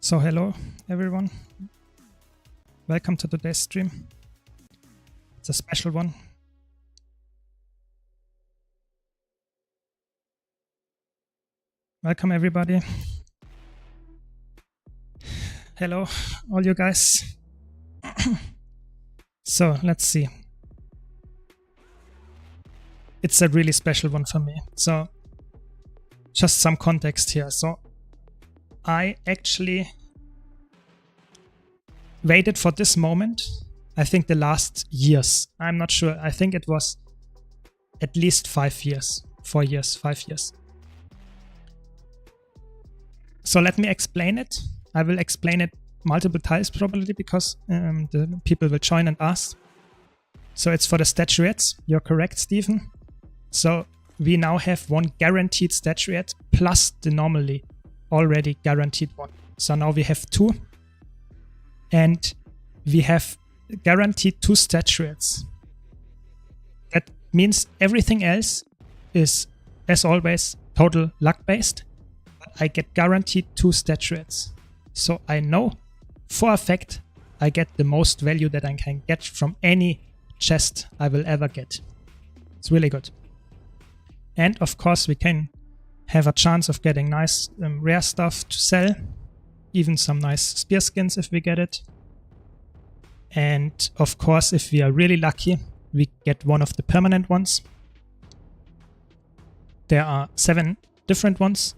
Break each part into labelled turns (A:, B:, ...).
A: So hello everyone, welcome to today's stream. It's a special one. Welcome everybody. Hello all you guys. So let's see. It's a really special one for me. So just some context here. So I actually waited for this moment, I think the last years. I'm not sure. I think it was at least 5 years, 4 years, 5 years. So let me explain it. I will explain it multiple times probably because the people will join and ask. So it's for the statuettes. You're correct, Stephen. So we now have one guaranteed statuette plus the normally already guaranteed one. So now we have 2. And we have guaranteed 2 statuettes. That means everything else is, as always, total luck based. But I get guaranteed 2 statuettes. So I know for a fact I get the most value that I can get from any chest I will ever get. It's really good. And of course we can have a chance of getting nice rare stuff to sell. Even some nice spear skins if we get it. And of course if we are really lucky we get one of the permanent ones. There are 7 different ones.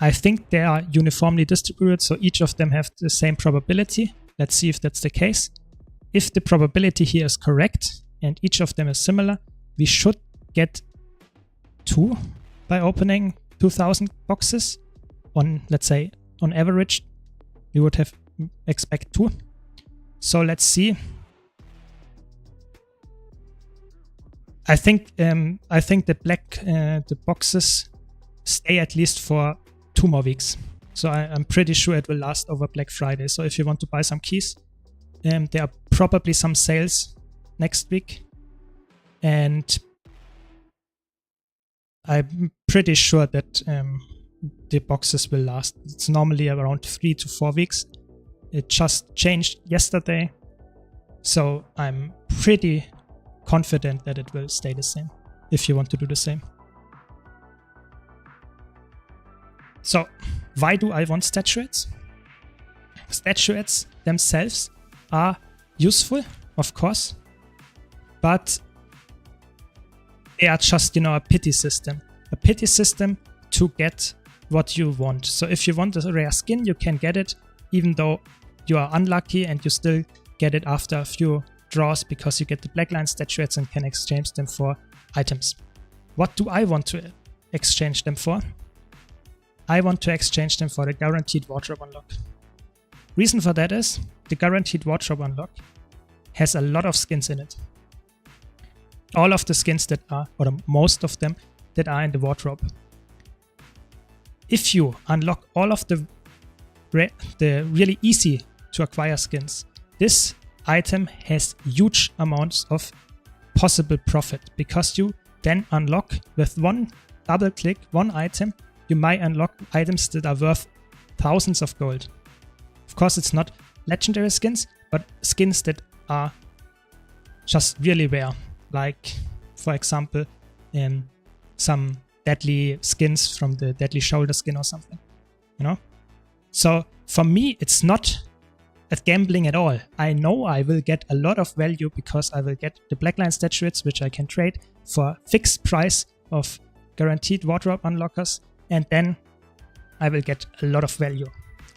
A: I think they are uniformly distributed, so each of them have the same probability. Let's see if that's the case. If the probability here is correct and each of them is similar, we should get 2 by opening 2000 boxes. On, let's say, on average, we would have expect 2. So let's see. I think the boxes stay at least for 2 more weeks. So I'm pretty sure it will last over Black Friday. So if you want to buy some keys, there are probably some sales next week. And I'm pretty sure that the boxes will last. It's normally around 3 to 4 weeks. It just changed yesterday. So I'm pretty confident that it will stay the same if you want to do the same. So why do I want statuettes? Statuettes themselves are useful, of course, but they are just, a pity system. A pity system to get what you want. So if you want a rare skin, you can get it even though you are unlucky, and you still get it after a few draws because you get the black line statuettes and can exchange them for items. What do I want to exchange them for? I want to exchange them for the guaranteed wardrobe unlock. Reason for that is the guaranteed wardrobe unlock has a lot of skins in it. All of the skins that are, or most of them that are in the wardrobe. If you unlock all of the really easy to acquire skins, this item has huge amounts of possible profit because you then unlock with one double click, one item, you might unlock items that are worth thousands of gold. Of course, it's not legendary skins, but skins that are just really rare. Like, for example, some deadly skins from the deadly shoulder skin or something, So for me, it's not a gambling at all. I know I will get a lot of value because I will get the blackline statuettes, which I can trade for fixed price of guaranteed wardrobe unlockers, and then I will get a lot of value.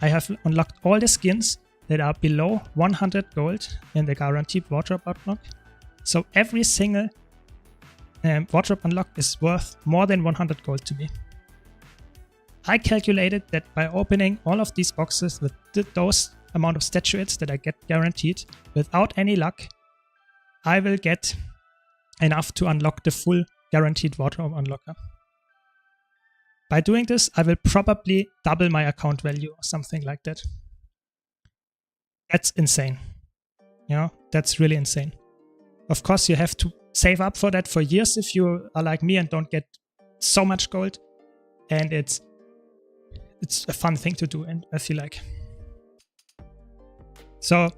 A: I have unlocked all the skins that are below 100 gold in the guaranteed wardrobe unlock. So every single wardrobe unlock is worth more than 100 gold to me. I calculated that by opening all of these boxes with those amount of statuettes that I get guaranteed without any luck, I will get enough to unlock the full guaranteed wardrobe unlocker. By doing this, I will probably double my account value or something like that. That's insane. That's really insane. Of course, you have to save up for that for years if you are like me and don't get so much gold. And it's a fun thing to do, and I feel like. So,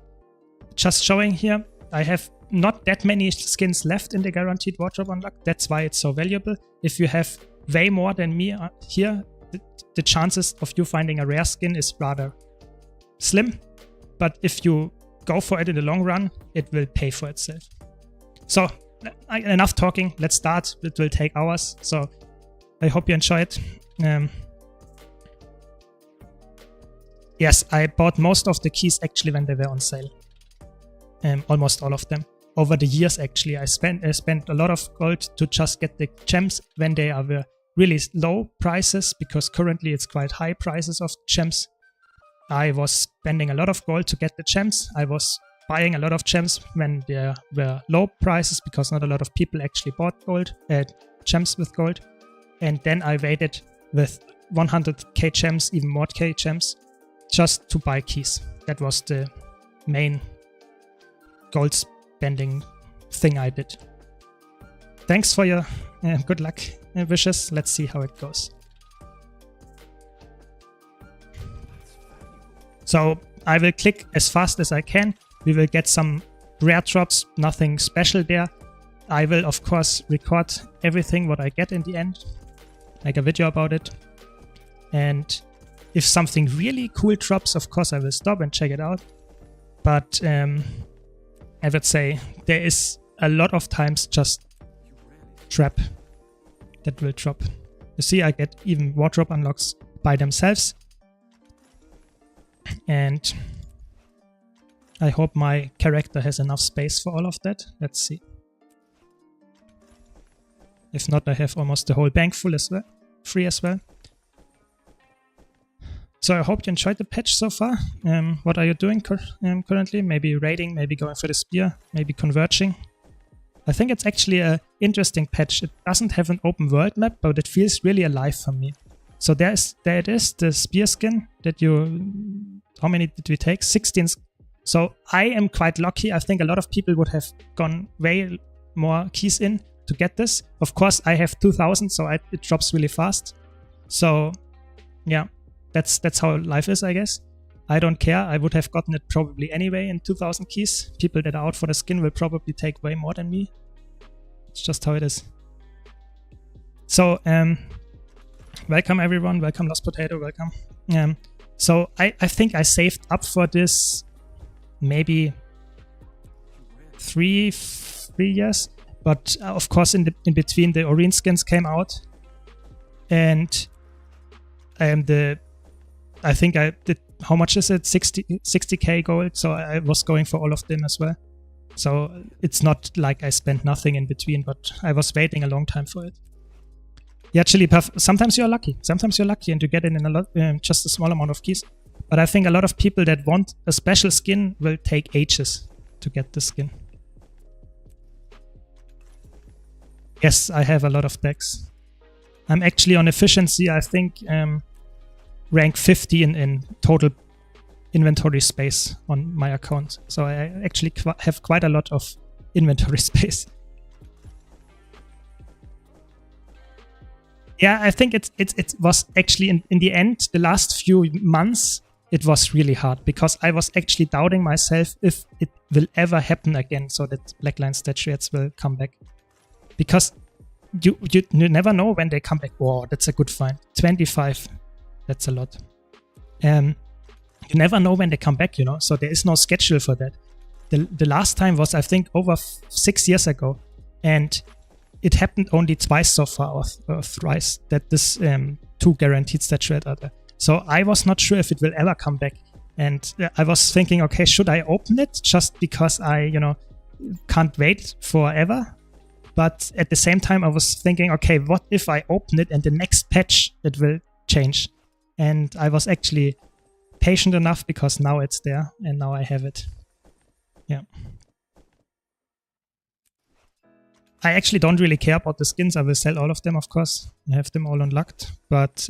A: just showing here, I have not that many skins left in the guaranteed wardrobe unlock. That's why it's so valuable. If you have way more than me here, the chances of you finding a rare skin is rather slim. But if you go for it in the long run, it will pay for itself. So, enough talking. Let's start. It will take hours. So, I hope you enjoy it. Yes, I bought most of the keys actually when they were on sale. Almost all of them. over the years actually. I spent a lot of gold to just get the gems when they are really low prices, because currently it's quite high prices of gems. I was spending a lot of gold to get the gems. I was buying a lot of gems when there were low prices, because not a lot of people actually bought gems with gold. And then I waited with 100k gems, even more k gems, just to buy keys. That was the main gold spending thing I did. Thanks for your good luck wishes. Let's see how it goes. So I will click as fast as I can. We will get some rare drops, nothing special there. I will of course record everything what I get in the end, make a video about it. And if something really cool drops, of course I will stop and check it out. But I would say there is a lot of times just trap that will drop. You see, I get even wardrobe unlocks by themselves. And I hope my character has enough space for all of that. Let's see. If not, I have almost the whole bank full as well, free as well. So I hope you enjoyed the patch so far. What are you doing currently? Maybe raiding, maybe going for the spear, maybe converging. I think it's actually an interesting patch. It doesn't have an open world map, but it feels really alive for me. So there it is, the spear skin that you... How many did we take? 16. So I am quite lucky. I think a lot of people would have gone way more keys in to get this. Of course, I have 2000, so it drops really fast. So yeah, that's how life is, I guess. I don't care. I would have gotten it probably anyway in 2000 keys. People that are out for the skin will probably take way more than me. It's just how it is. So welcome everyone. Welcome Lost Potato. Welcome. So I think I saved up for this maybe three years, but of course in between the Oreen skins came out, and I think I did, how much is it? 60k gold. So I was going for all of them as well. So it's not like I spent nothing in between, but I was waiting a long time for it. Yeah, Chili Puff, sometimes you're lucky. Sometimes you're lucky and you get it in a lot, just a small amount of keys. But I think a lot of people that want a special skin will take ages to get the skin. Yes, I have a lot of decks. I'm actually on efficiency, I think, rank 50 in total inventory space on my account. So I actually have quite a lot of inventory space. Yeah, I think it was actually in the end, the last few months, it was really hard because I was actually doubting myself if it will ever happen again, so that Blackline statuettes will come back. Because you never know when they come back. Whoa, that's a good find. 25, that's a lot. You never know when they come back, you know, so there is no schedule for that. The last time was, I think, over 6 years ago, and it happened only twice so far, or thrice, that this 2 guaranteed statuette are there. So I was not sure if it will ever come back. And I was thinking, okay, should I open it just because I, you know, can't wait forever? But at the same time, I was thinking, okay, what if I open it and the next patch it will change? And I was actually patient enough because now it's there and now I have it. Yeah. I actually don't really care about the skins. I will sell all of them, of course. I have them all unlocked, but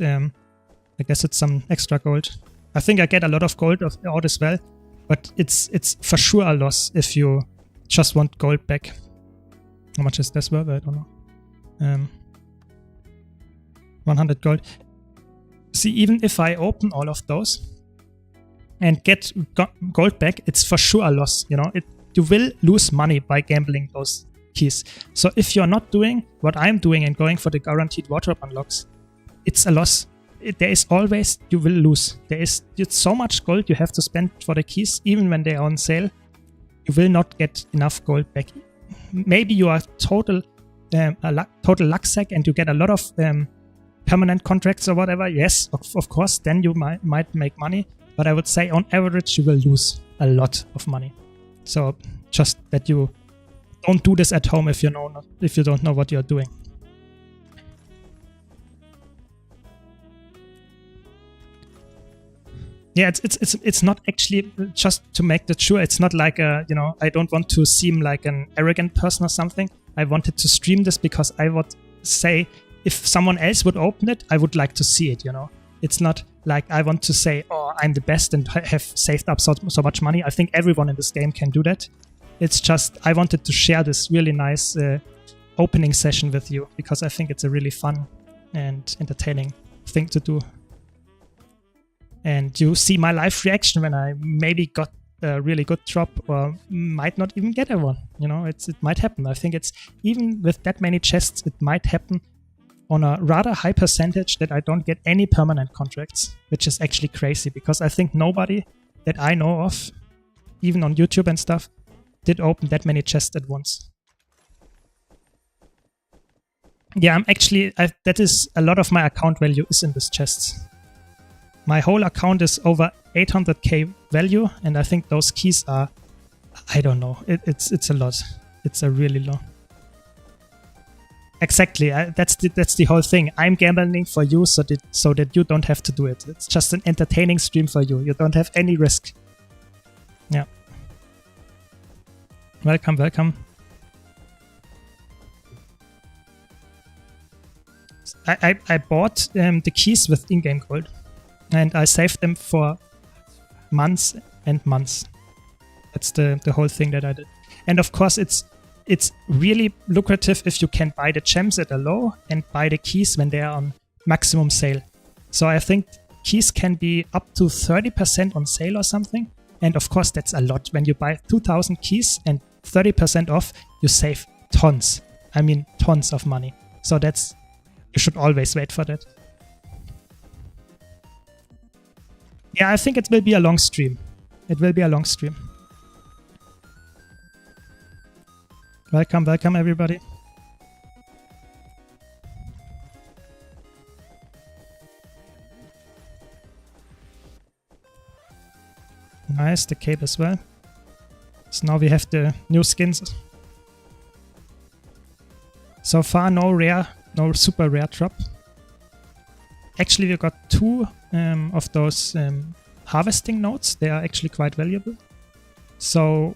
A: I guess it's some extra gold. I think I get a lot of gold out as well, but it's for sure a loss if you just want gold back. How much is this worth? I don't know. 100 gold. See, even if I open all of those and get gold back, it's for sure a loss. You know, you will lose money by gambling those keys. So if you're not doing what I'm doing and going for the guaranteed wardrobe unlocks, it's a loss. There is always, you will lose. It's so much gold you have to spend for the keys, even when they are on sale. You will not get enough gold back. Maybe you are total luck sack and you get a lot of permanent contracts or whatever. Yes, of course, then you might make money. But I would say on average you will lose a lot of money. So just that you don't do this at home if you don't know what you're doing. Yeah, it's not actually, just to make that sure, it's not like I don't want to seem like an arrogant person or something. I wanted to stream this because I would say if someone else would open it, I would like to see it, It's not like I want to say, oh, I'm the best and have saved up so much money. I think everyone in this game can do that. It's just I wanted to share this really nice opening session with you because I think it's a really fun and entertaining thing to do. And you see my live reaction when I maybe got a really good drop or might not even get a one. It might happen. I think it's even with that many chests, it might happen on a rather high percentage that I don't get any permanent contracts, which is actually crazy because I think nobody that I know of, even on YouTube and stuff, did open that many chests at once. Yeah, that is a lot of my account value is in these chests. My whole account is over 800k value, and I think those keys are, I don't know, it's a lot. It's a really lot. Exactly, that's the whole thing. I'm gambling for you so that you don't have to do it. It's just an entertaining stream for you. You don't have any risk. Yeah. Welcome, welcome. I bought the keys with in-game gold. And I saved them for months and months. That's the whole thing that I did. And of course, it's really lucrative if you can buy the gems at a low and buy the keys when they are on maximum sale. So I think keys can be up to 30% on sale or something. And of course, that's a lot. When you buy 2,000 keys and 30% off, you save tons. I mean, tons of money. So you should always wait for that. Yeah, I think it will be a long stream. It will be a long stream. Welcome, welcome everybody. Nice, the cape as well. So now we have the new skins. So far, no super rare drop. Actually, we got 2 of those harvesting nodes. They are actually quite valuable. So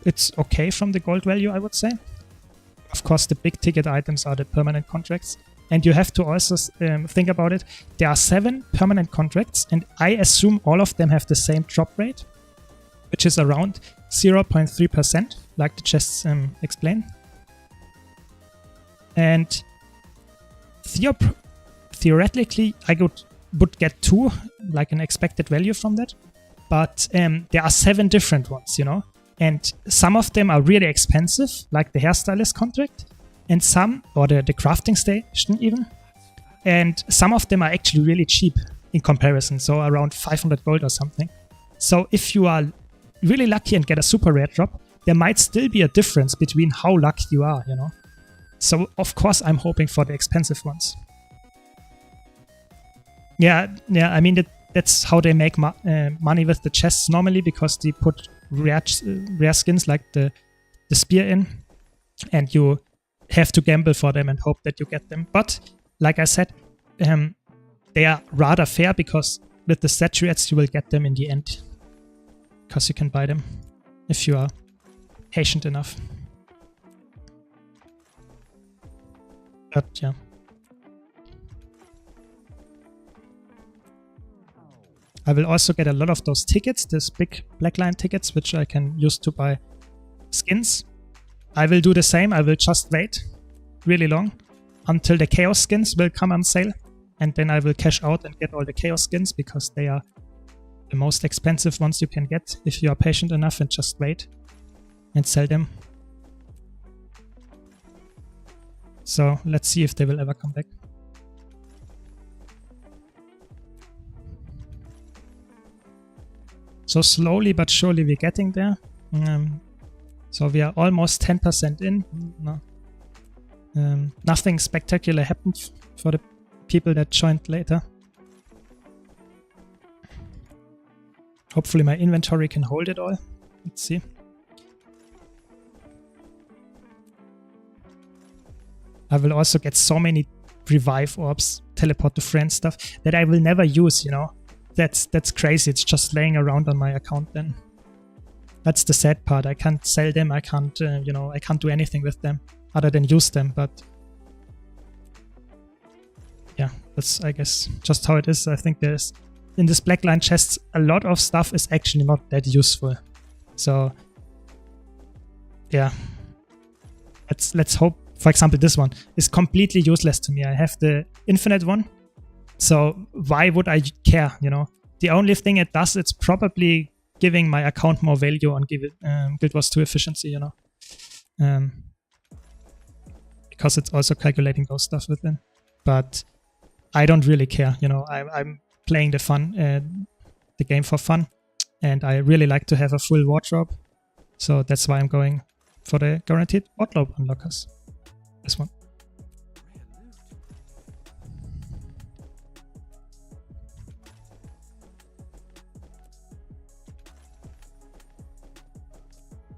A: it's okay from the gold value, I would say. Of course, the big ticket items are the permanent contracts. And you have to also think about it. There are 7 permanent contracts, and I assume all of them have the same drop rate, which is around 0.3%, like the chests explain. And theoretically, I would get 2, like an expected value from that. But there are 7 different ones, And some of them are really expensive, like the hairstylist contract. And some, or the crafting station even. And some of them are actually really cheap in comparison. So around 500 gold or something. So if you are really lucky and get a super rare drop, there might still be a difference between how lucky you are, So of course I'm hoping for the expensive ones. Yeah, I mean, that's how they make money with the chests normally, because they put rare skins like the spear in, and you have to gamble for them and hope that you get them. But, like I said, they are rather fair, because with the statuettes you will get them in the end. Because you can buy them if you are patient enough. But, yeah. I will also get a lot of those tickets, these big black line tickets, which I can use to buy skins. I will do the same. I will just wait really long until the chaos skins will come on sale. And then I will cash out and get all the chaos skins, because they are the most expensive ones you can get if you are patient enough and just wait and sell them. So let's see if they will ever come back. So slowly but surely we're getting there. So we are almost 10% in. No. Nothing spectacular happened for the people that joined later. Hopefully my inventory can hold it all. Let's see. I will also get so many revive orbs, teleport to friends stuff that I will never use, you know. That's crazy. It's just laying around on my account then. That's the sad part. I can't sell them. I can't, you know, I can't do anything with them other than use them. But yeah, that's, I guess, just how it is. I think there's, in this Blackline chests, a lot of stuff is actually not that useful. So yeah, let's hope. For example, this one is completely useless to me. I have the infinite one. So why would I care, you know? The only thing it does, it's probably giving my account more value on Guild Wars 2 efficiency, you know? Because it's also calculating those stuff within. But I don't really care, you know? I'm playing the game for fun. And I really like to have a full wardrobe. So that's why I'm going for the guaranteed wardrobe unlockers. This one.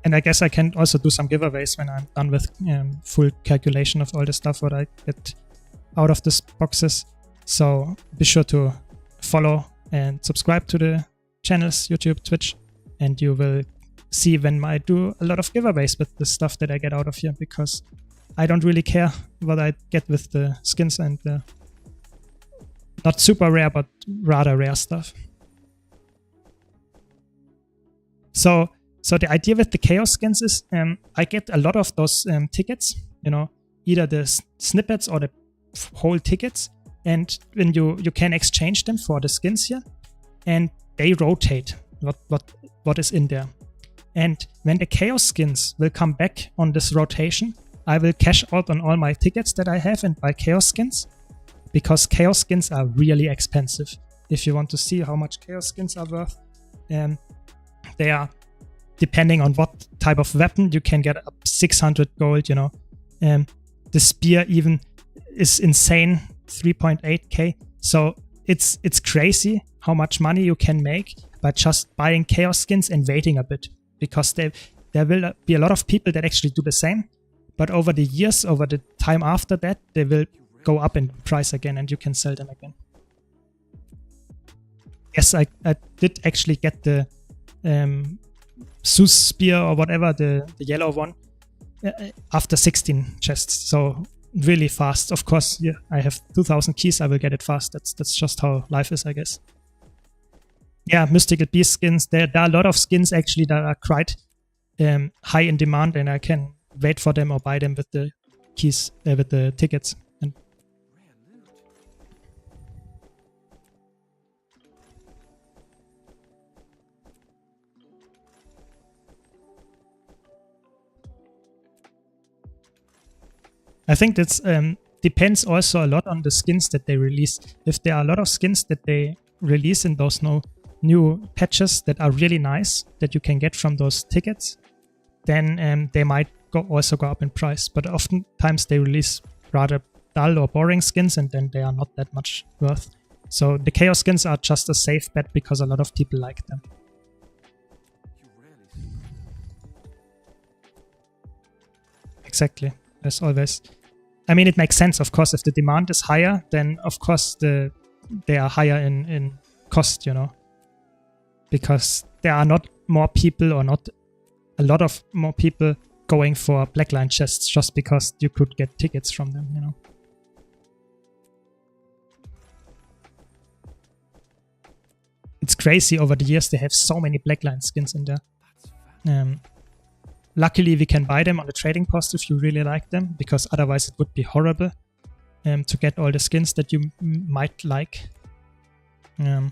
A: And I guess I can also do some giveaways when I'm done with full calculation of all the stuff what I get out of these boxes. So be sure to follow and subscribe to the channels, YouTube, Twitch, and you will see when I do a lot of giveaways with the stuff that I get out of here, because I don't really care what I get with the skins and the not super rare, but rather rare stuff. So the idea with the Chaos skins is I get a lot of those tickets, you know, either the snippets or the whole tickets, and when you can exchange them for the skins here, and they rotate what is in there. And when the Chaos skins will come back on this rotation, I will cash out on all my tickets that I have and buy Chaos skins, because Chaos skins are really expensive. If you want to see how much Chaos skins are worth, they are, depending on what type of weapon, you can get up 600 gold, you know. The spear even is insane, 3.8k. So it's crazy how much money you can make by just buying Chaos skins and waiting a bit, because there will be a lot of people that actually do the same. But over the years, over the time after that, they will go up in price again and you can sell them again. Yes, I did actually get the Zeus spear or whatever, the yellow one, after 16 chests. So really fast. Of course, yeah, I have 2000 keys. I will get it fast. That's just how life is, I guess. Yeah, Mystical Beast skins. There are a lot of skins actually that are quite high in demand, and I can wait for them or buy them with the keys, with the tickets. And I think that's depends also a lot on the skins that they release. If there are a lot of skins that they release in those new patches that are really nice that you can get from those tickets, then they might also go up in price. But oftentimes they release rather dull or boring skins, and then they are not that much worth. So the Chaos skins are just a safe bet because a lot of people like them. Exactly, as always. I mean, it makes sense, of course. If the demand is higher, then of course they are higher in cost, you know, because there are not more people, or not a lot of more people going for Blackline chests just because you could get tickets from them, you know. It's crazy. Over the years they have so many Blackline skins in there. Luckily we can buy them on the trading post if you really like them, because otherwise it would be horrible to get all the skins that you might like. But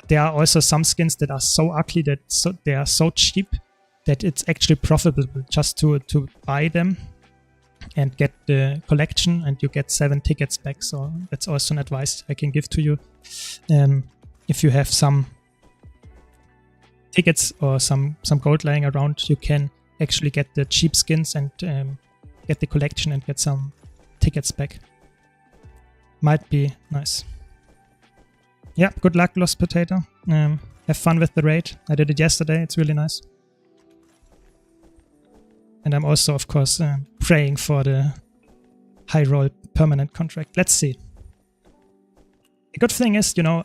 A: there are also some skins that are so ugly that they are so cheap that it's actually profitable just to buy them and get the collection, and you get 7 tickets back. So that's also an advice I can give to you. If you have some tickets or some gold lying around, you can actually get the cheap skins and get the collection and get some tickets back. Might be nice. Yeah, good luck, Lost Potato. Have fun with the raid. I did it yesterday. It's really nice. And I'm also, of course, praying for the high roll permanent contract. Let's see. The good thing is, you know,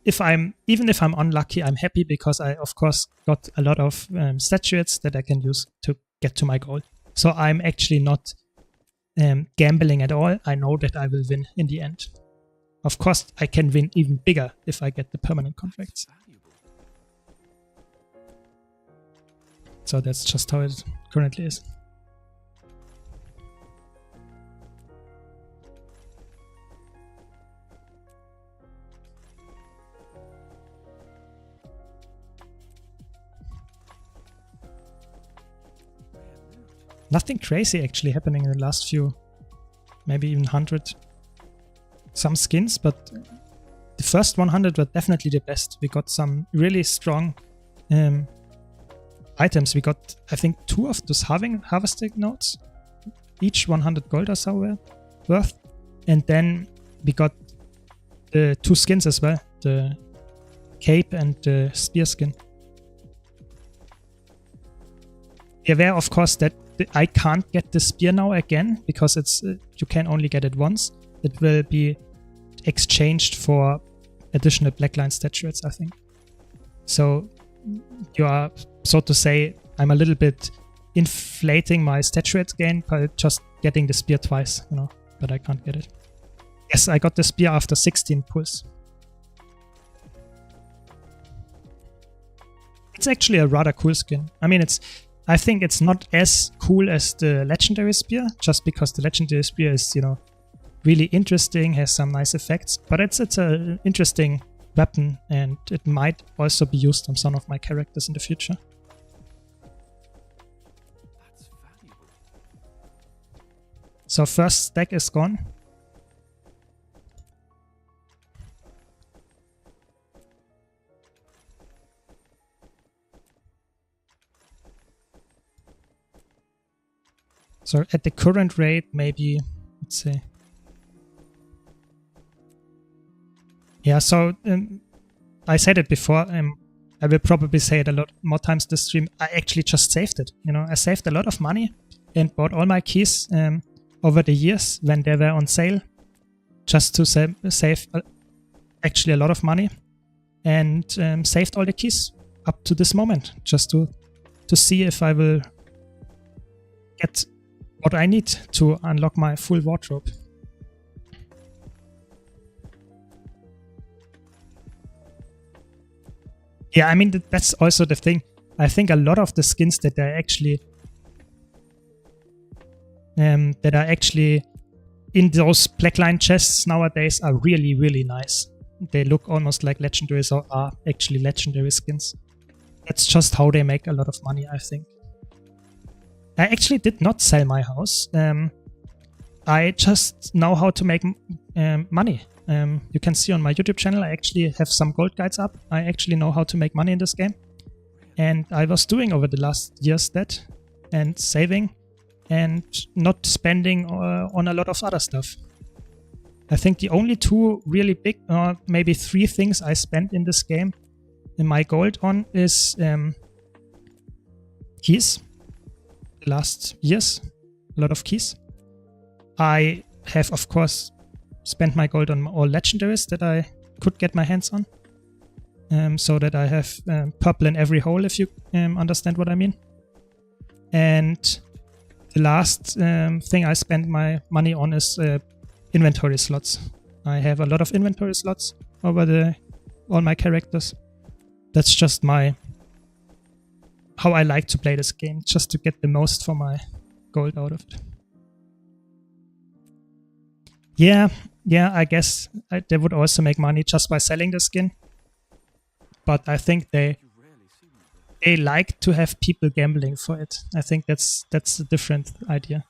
A: even if I'm unlucky, I'm happy because I, of course, got a lot of statuettes that I can use to get to my goal. So I'm actually not gambling at all. I know that I will win in the end. Of course, I can win even bigger if I get the permanent contracts. So that's just how it currently is. Nothing crazy actually happening in the last few, maybe even 100 some skins, but the first 100 were definitely the best. We got some really strong items. We got, I think, 2 of those harvesting nodes, each 100 gold or so worth. And then we got the 2 skins as well, the cape and the spear skin. Be aware, of course, that I can't get the spear now again because it's you can only get it once. It will be exchanged for additional blackline statuettes, I think. So you are, so to say, I'm a little bit inflating my statuettes gain by just getting the spear twice, you know, but I can't get it. Yes, I got the spear after 16 pulls. It's actually a rather cool skin. I mean, I think it's not as cool as the legendary spear, just because the legendary spear is, you know, really interesting, has some nice effects, but it's an interesting weapon and it might also be used on some of my characters in the future. So first stack is gone. So at the current rate, maybe, let's say. Yeah, so I said it before, I will probably say it a lot more times this stream. I actually just saved it, you know, I saved a lot of money and bought all my keys over the years when they were on sale, just to save actually a lot of money, and saved all the keys up to this moment, just to see if I will get what I need to unlock my full wardrobe. Yeah, I mean, that's also the thing. I think a lot of the skins that are actually in those blackline chests nowadays are really, really nice. They look almost like legendaries, or are actually legendary skins. That's just how they make a lot of money, I think. I actually did not sell my house. I just know how to make money. You can see on my YouTube channel, I actually have some gold guides up. I actually know how to make money in this game. And I was doing over the last years that, and saving, and not spending on a lot of other stuff. I think the only 2 really big, or maybe 3 things I spent in this game in my gold on is keys. The last years, a lot of keys. I have, of course, spent my gold on all legendaries that I could get my hands on, so that I have purple in every hole, if you understand what I mean. And the last thing I spend my money on is inventory slots. I have a lot of inventory slots over all my characters. That's just how I like to play this game, just to get the most for my gold out of it. Yeah, I guess they would also make money just by selling the skin. But I think they like to have people gambling for it. I think that's a different idea.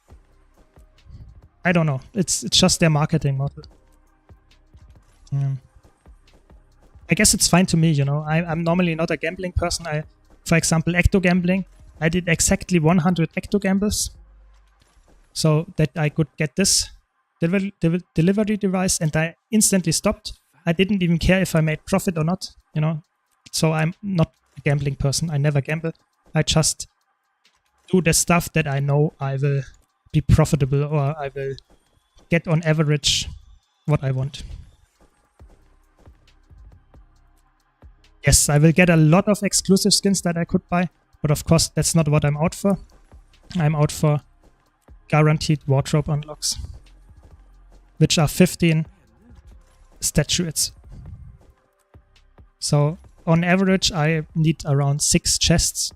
A: I don't know. It's just their marketing model. I guess it's fine to me, you know. I'm normally not a gambling person. For example, ecto gambling. I did exactly 100 ecto gambles so that I could get this delivery device, and I instantly stopped. I didn't even care if I made profit or not, you know. So I'm not a gambling person. I never gamble. I just do the stuff that I know I will be profitable, or I will get on average what I want. Yes, I will get a lot of exclusive skins that I could buy, but of course that's not what I'm out for. I'm out for guaranteed wardrobe unlocks, which are 15 statuettes. So on average I need around 6 chests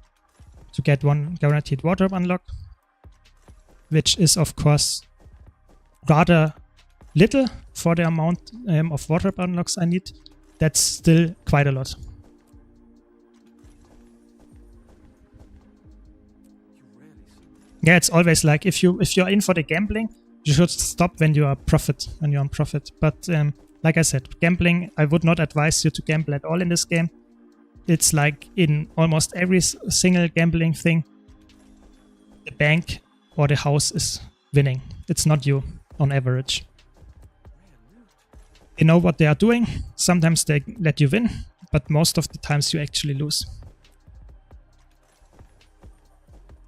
A: to get one guaranteed wardrobe unlock, which is of course rather little for the amount of wardrobe unlocks I need. That's still quite a lot. Yeah, it's always like if you're in for the gambling, you should stop when you're on profit. But like I said, gambling, I would not advise you to gamble at all in this game. It's like in almost every single gambling thing, the bank or the house is winning. It's not you on average. They know what they are doing. Sometimes they let you win, but most of the times you actually lose.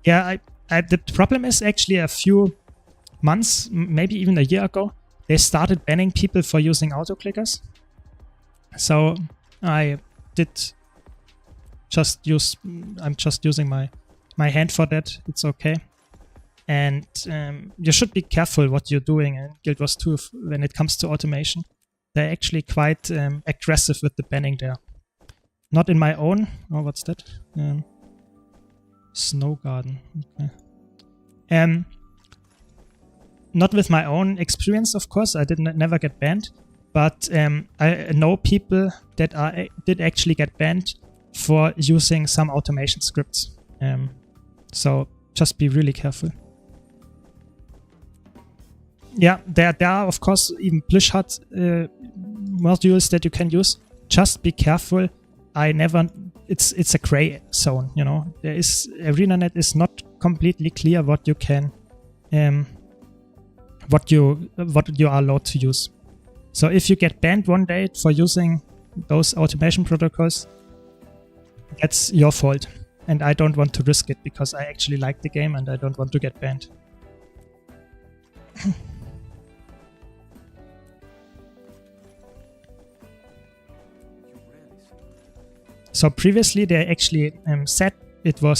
A: Yeah, the problem is actually a few months, maybe even a year ago, they started banning people for using auto-clickers. So I'm just using my hand for that. It's okay. And you should be careful what you're doing in Guild Wars 2 when it comes to automation. They're actually quite aggressive with the banning there. Not in my own. Oh, what's that? Snow Garden. Okay. Not with my own experience, of course. I never get banned, but I know people that did actually get banned for using some automation scripts. So just be really careful. Yeah, there are of course even Plishhut modules that you can use. Just be careful. It's a gray zone, you know. ArenaNet is not completely clear what you can what you are allowed to use. So if you get banned one day for using those automation protocols, that's your fault. And I don't want to risk it because I actually like the game and I don't want to get banned. So previously they actually said it was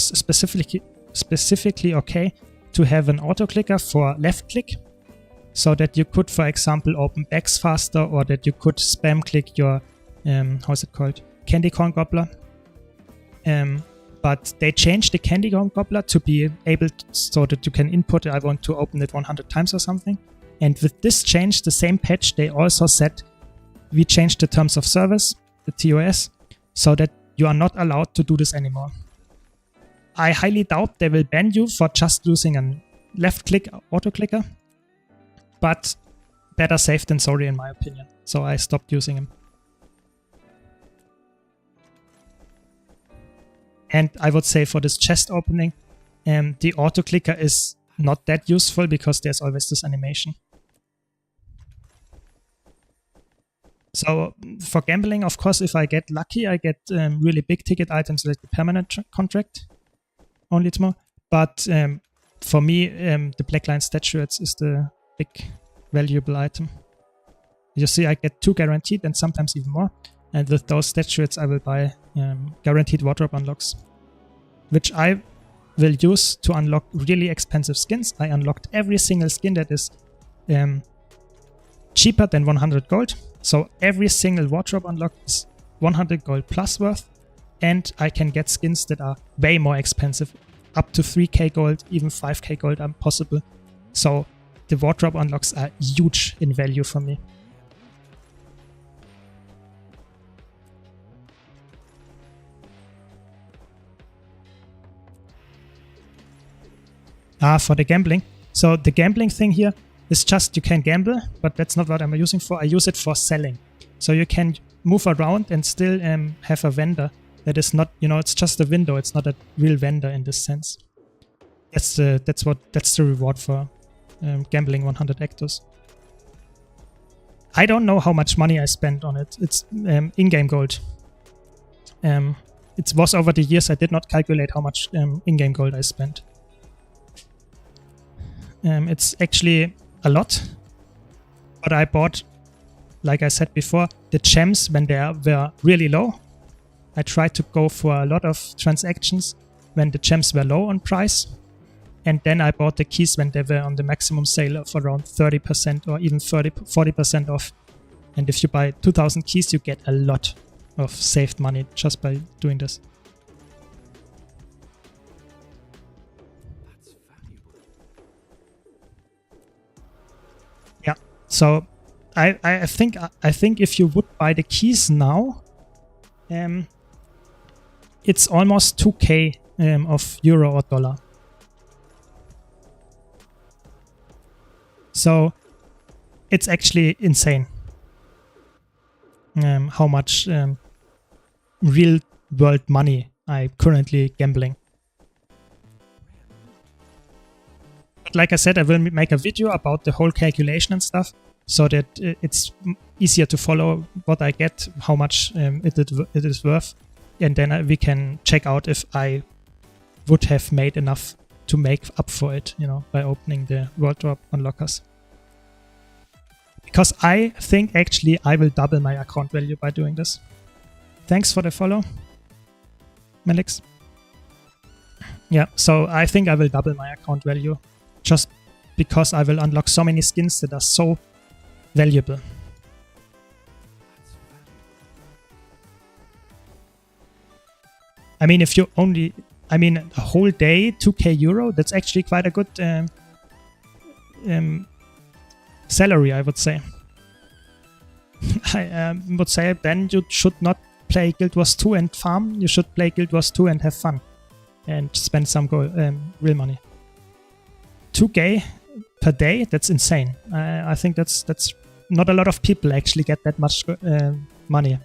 A: specifically okay to have an auto-clicker for left click, so that you could, for example, open bags faster, or that you could spam click your, how's it called? Candy Corn Gobbler. But they changed the Candy Corn Gobbler to be able to, so that you can input, I want to open it 100 times or something. And with this change, the same patch, they also said, we changed the terms of service, the TOS, so that you are not allowed to do this anymore. I highly doubt they will ban you for just using a left click auto-clicker, but better safe than sorry in my opinion. So I stopped using them. And I would say for this chest opening, the auto-clicker is not that useful because there's always this animation. So for gambling, of course, if I get lucky, I get really big ticket items like the permanent contract. Only it's more. But for me, the Blackline statuettes is the big valuable item. You see, I get 2 guaranteed and sometimes even more. And with those statuettes, I will buy guaranteed wardrobe unlocks, which I will use to unlock really expensive skins. I unlocked every single skin that is cheaper than 100 gold. So every single wardrobe unlock is 100 gold plus worth. And I can get skins that are way more expensive. Up to 3k gold, even 5k gold are possible. So the wardrobe unlocks are huge in value for me. For the gambling. So the gambling thing here is just you can gamble, but that's not what I'm using for. I use it for selling. So you can move around and still have a vendor that is not, you know, it's just a window. It's not a real vendor in this sense. That's the reward for gambling 100 hectares. I don't know how much money I spent on it. It's in-game gold. It was over the years. I did not calculate how much in-game gold I spent. It's actually a lot, but I bought, like I said before, the gems when they were really low. I tried to go for a lot of transactions when the gems were low on price, and then I bought the keys when they were on the maximum sale of around 30% or even 40% off. And if you buy 2,000 keys, you get a lot of saved money just by doing this. Yeah, so I think if you would buy the keys now, it's almost 2k of euro or dollar. So it's actually insane how much real world money I'm currently gambling. But like I said, I will make a video about the whole calculation and stuff, so that it's easier to follow what I get, how much it is worth, and then we can check out if I would have made enough to make up for it, you know, by opening the World Drop unlockers. Because I think actually I will double my account value by doing this. Thanks for the follow, Melix. Yeah, so I think I will double my account value just because I will unlock so many skins that are so valuable. I mean, if you only, I mean, a whole day, 2k euro, that's actually quite a good salary, I would say. I would say then you should not play Guild Wars 2 and farm, you should play Guild Wars 2 and have fun and spend some real money. 2k per day, that's insane. I think that's not a lot of people actually get that much money.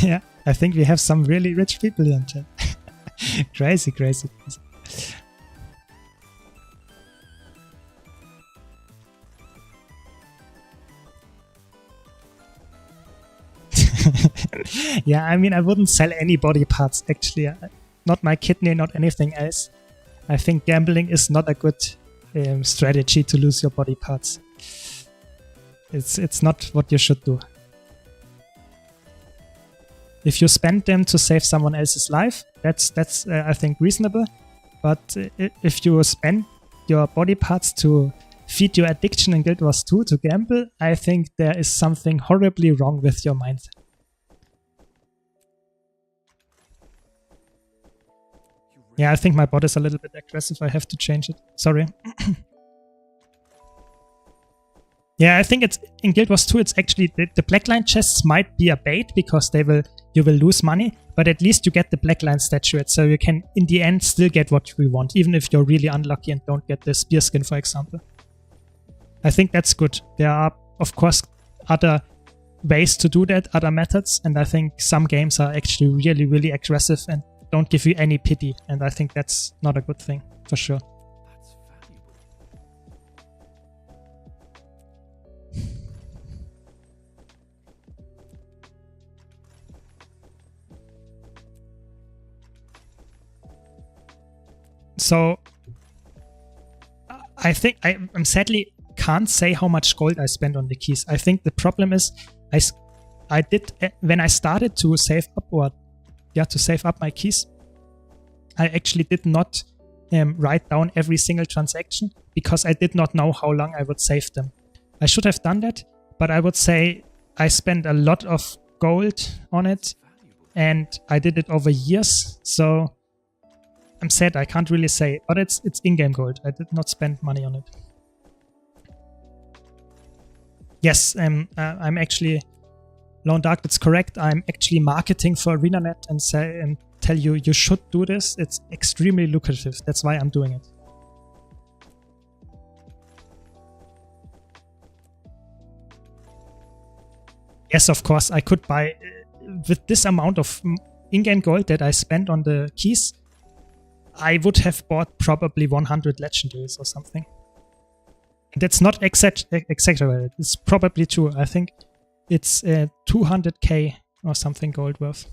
A: Yeah, I think we have some really rich people here in chat. Crazy, crazy, crazy. Yeah, I mean, I wouldn't sell any body parts, actually. Not my kidney, not anything else. I think gambling is not a good strategy to lose your body parts. It's not what you should do. If you spend them to save someone else's life, that's I think reasonable. But if you spend your body parts to feed your addiction in Guild Wars 2 to gamble, I think there is something horribly wrong with your mind. Yeah, I think my bot is a little bit aggressive. I have to change it. Sorry. Yeah, I think it's in Guild Wars 2. It's actually the blackline chests might be a bait because you will lose money, but at least you get the blackline statuette, so you can in the end still get what we want, even if you're really unlucky and don't get the spear skin, for example. I think that's good. There are, of course, other ways to do that, other methods, and I think some games are actually really, really aggressive and don't give you any pity, and I think that's not a good thing, for sure. So I think I'm sadly can't say how much gold I spent on the keys. I think the problem is I did when I started to save up to save up my keys, I actually did not write down every single transaction because I did not know how long I would save them. I should have done that, but I would say I spent a lot of gold on it and I did it over years. So I'm sad, I can't really say, but it's in-game gold. I did not spend money on it. Yes, I'm actually, Lone Dark, that's correct. I'm actually marketing for ArenaNet and tell you should do this. It's extremely lucrative. That's why I'm doing it. Yes, of course, I could buy, with this amount of in-game gold that I spent on the keys, I would have bought probably 100 legendaries or something. That's not exaggerated. It's probably true. I think it's 200k or something gold worth.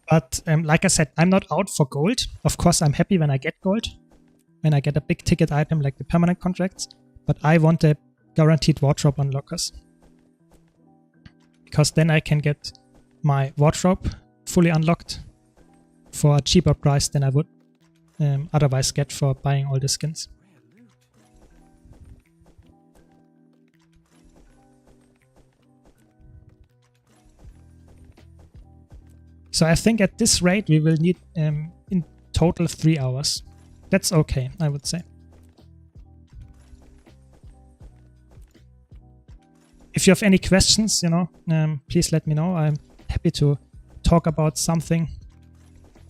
A: But like I said, I'm not out for gold. Of course, I'm happy when I get gold, when I get a big ticket item like the permanent contracts. But I want the guaranteed wardrobe unlockers, because then I can get my wardrobe fully unlocked for a cheaper price than I would otherwise get for buying all the skins. So I think at this rate we will need in total 3 hours. That's okay, I would say. If you have any questions, please let me know. I'm happy to talk about something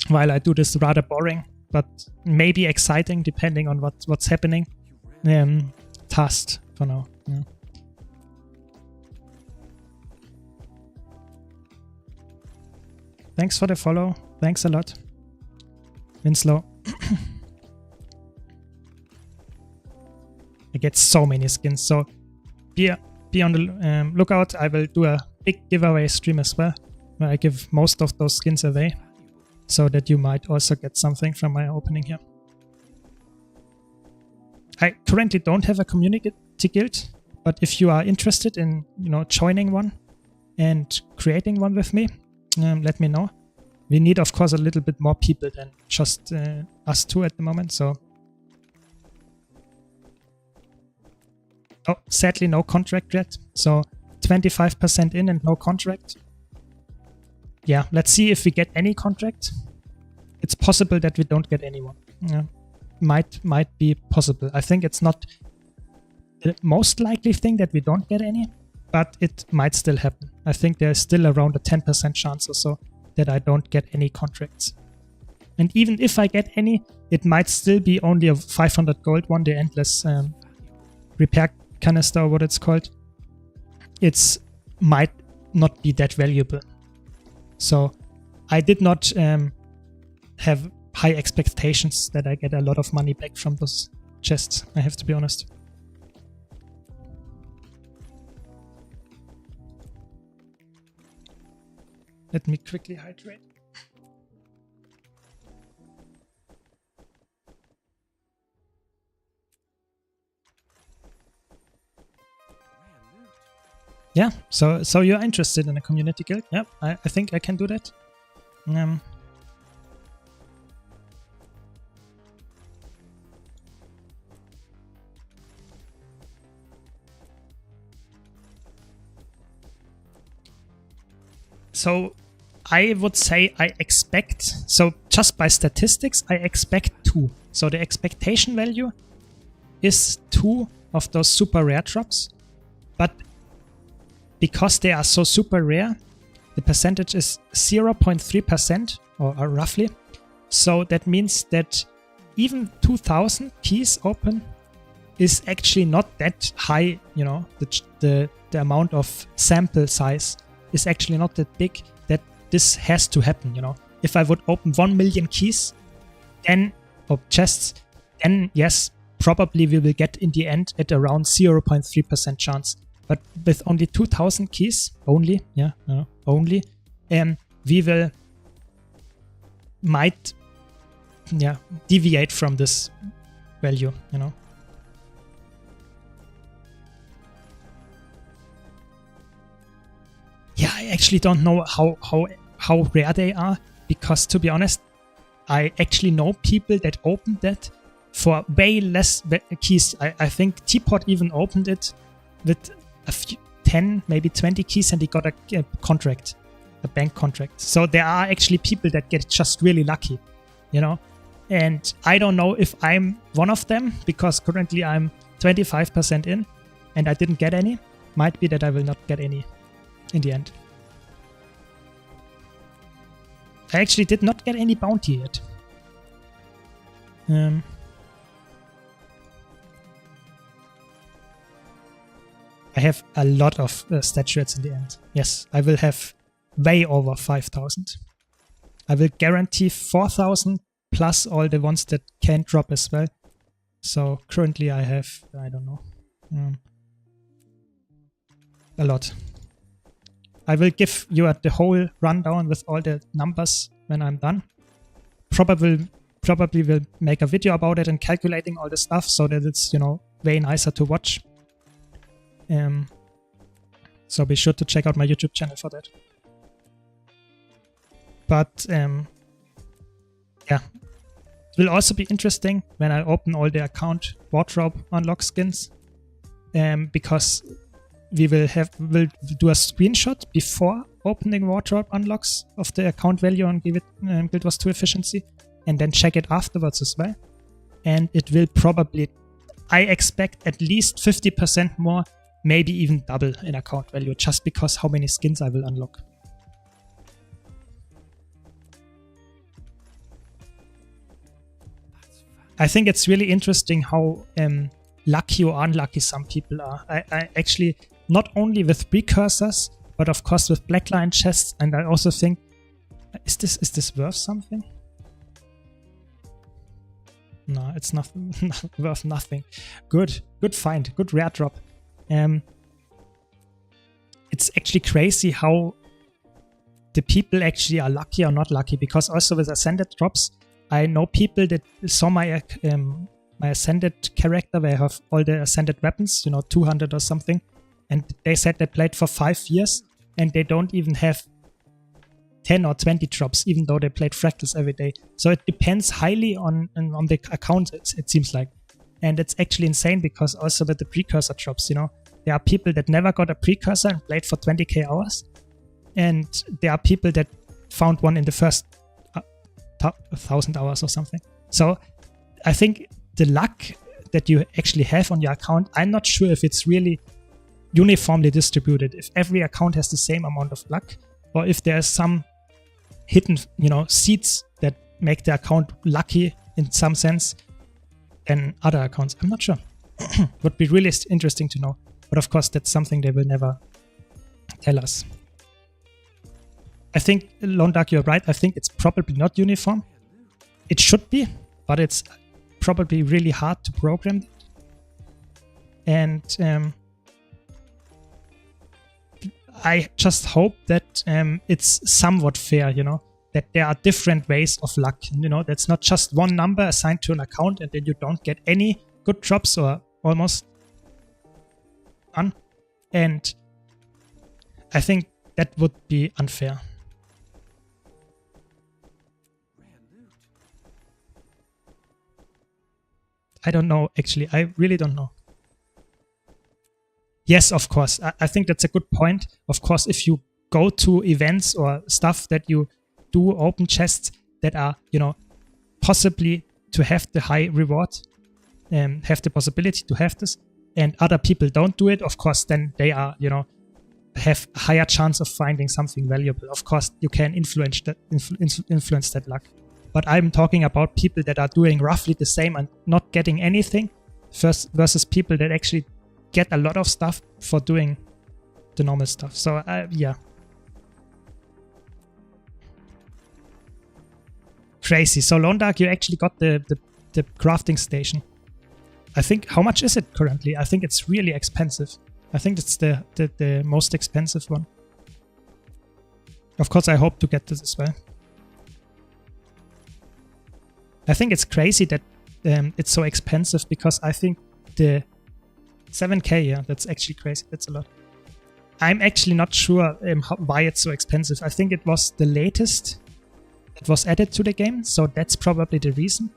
A: while I do this rather boring, but maybe exciting depending on what's happening. Task for now. Yeah. Thanks for the follow. Thanks a lot. Winslow. I get so many skins, so be on the lookout. I will do a big giveaway stream as well, where I give most of those skins away, so that you might also get something from my opening here. I currently don't have a community guild, but if you are interested in joining one and creating one with me, let me know. We need, of course, a little bit more people than just us two at the moment. So, sadly, no contract yet. So 25% in and no contract. Yeah, let's see if we get any contract. It's possible that we don't get anyone. Yeah, might be possible. I think it's not the most likely thing that we don't get any, but it might still happen. I think there's still around a 10% chance or so that I don't get any contracts. And even if I get any, it might still be only a 500 gold one, the endless repair canister, or what it's called. It's might not be that valuable. So I did not have high expectations that I get a lot of money back from those chests, I have to be honest. Let me quickly hydrate. Yeah, so you're interested in a community guild? Yeah, I think I can do that. So I would say I expect, so just by statistics, I expect 2. So the expectation value is 2 of those super rare drops, but because they are so super rare, the percentage is 0.3% or roughly. So that means that even 2000 keys open is actually not that high, the amount of sample size is actually not that big that this has to happen, If I would open 1 million keys, then, or chests, then yes, probably we will get in the end at around 0.3% chance. But with only 2000 keys, only, we will might deviate from this value, Yeah, I actually don't know how rare they are, because to be honest, I actually know people that opened that for way less keys. I think Teapot even opened it with a few, 10, maybe 20 keys, and he got a contract, a bank contract. So there are actually people that get just really lucky, And I don't know if I'm one of them, because currently I'm 25% in and I didn't get any. Might be that I will not get any in the end. I actually did not get any bounty yet. I have a lot of statuettes in the end. Yes, I will have way over 5,000. I will guarantee 4,000 plus all the ones that can drop as well. So currently I have, I don't know, a lot. I will give you the whole rundown with all the numbers when I'm done. Probably will make a video about it and calculating all the stuff so that it's, you know, way nicer to watch. So be sure to check out my YouTube channel for that. But yeah, it will also be interesting when I open all the account wardrobe unlock skins, because we will do a screenshot before opening wardrobe unlocks of the account value and give it Guild Wars 2 efficiency, and then check it afterwards as well. And it will probably, I expect at least 50% more, maybe even double in account value, just because how many skins I will unlock. I think it's really interesting how lucky or unlucky some people are. I actually, not only with precursors, but of course with blackline chests, and I also think, is this worth something? No, it's not worth nothing. Good find, good rare drop. It's actually crazy how the people actually are lucky or not lucky, because also with Ascended drops, I know people that saw my Ascended character where I have all the Ascended weapons, you know, 200 or something, and they said they played for 5 years and they don't even have 10 or 20 drops, even though they played fractals every day. So it depends highly on the account, it seems like. And it's actually insane, because also with the precursor drops, you know, there are people that never got a precursor and played for 20k hours, and there are people that found one in the first 1,000 hours or something. So I think the luck that you actually have on your account, I'm not sure if it's really uniformly distributed, if every account has the same amount of luck, or if there's some hidden, you know, seeds that make the account lucky in some sense than other accounts. I'm not sure. Would be really interesting to know. But of course, that's something they will never tell us. I think, Lone Dark, you're right. I think it's probably not uniform. It should be, but it's probably really hard to program. And I just hope that it's somewhat fair, you know, that there are different ways of luck. You know, that's not just one number assigned to an account and then you don't get any good drops or almost none. And I think that would be unfair. I don't know, actually. I really don't know. Yes, of course. I think that's a good point. Of course, if you go to events or stuff that you do open chests that are, you know, possibly to have the high reward, have the possibility to have this, and other people don't do it, of course, then they are, you know, have a higher chance of finding something valuable. Of course, you can influence that luck. But I'm talking about people that are doing roughly the same and not getting anything versus people that actually get a lot of stuff for doing the normal stuff. So, yeah. Crazy. So, Lone Dark, you actually got the crafting station. I think, how much is it currently? I think it's really expensive. I think it's the most expensive one. Of course, I hope to get this as well. I think it's crazy that it's so expensive, because I think the 7k, yeah, that's actually crazy. That's a lot. I'm actually not sure why it's so expensive. I think it was the latest that was added to the game, so that's probably the reason.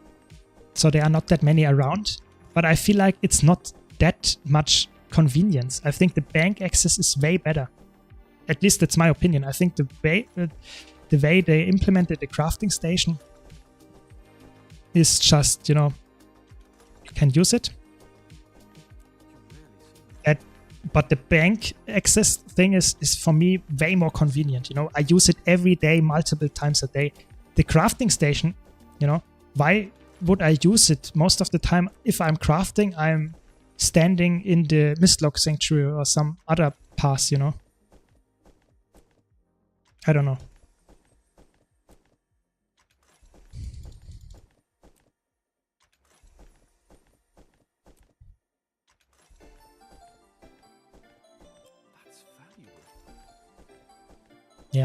A: So there are not that many around, but I feel like it's not that much convenience. I think the bank access is way better. At least that's my opinion. I think the way they implemented the crafting station is just, you know, you can use it. But the bank access thing is for me way more convenient. You know, I use it every day, multiple times a day. The crafting station, you know, why would I use it most of the time? If I'm crafting, I'm standing in the Mistlock Sanctuary or some other pass, you know. I don't know.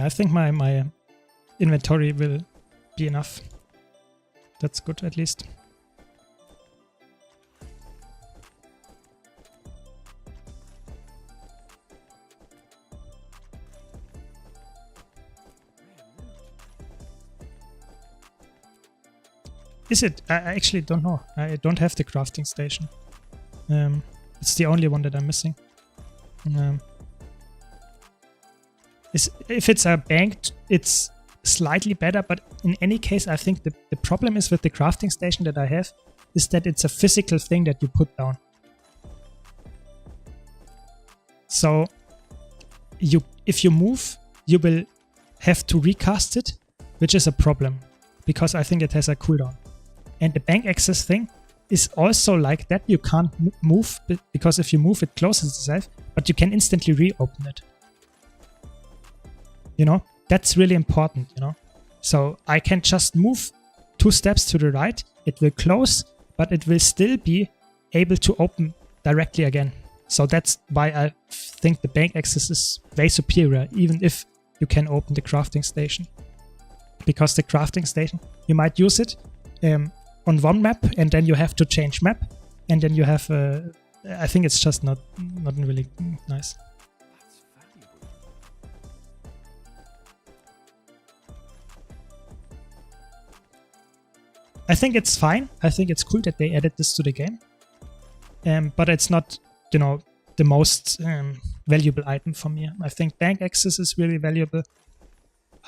A: I think my inventory will be enough. That's good, at least. Is it? I actually don't know. I don't have the crafting station. It's the only one that I'm missing. If it's a bank, it's slightly better, but in any case, I think the problem is with the crafting station that I have is that it's a physical thing that you put down. So if you move, you will have to recast it, which is a problem because I think it has a cooldown. And the bank access thing is also like that. You can't move because if you move, it closes itself, but you can instantly reopen it. You know, that's really important, you know. So I can just move 2 steps to the right, it will close, but it will still be able to open directly again. So that's why I think the bank access is way superior, even if you can open the crafting station. Because the crafting station, you might use it on one map, and then you have to change map, and then you have I think it's just not really nice. I think it's fine. I think it's cool that they added this to the game, but it's not, you know, the most valuable item for me. I think bank access is really valuable.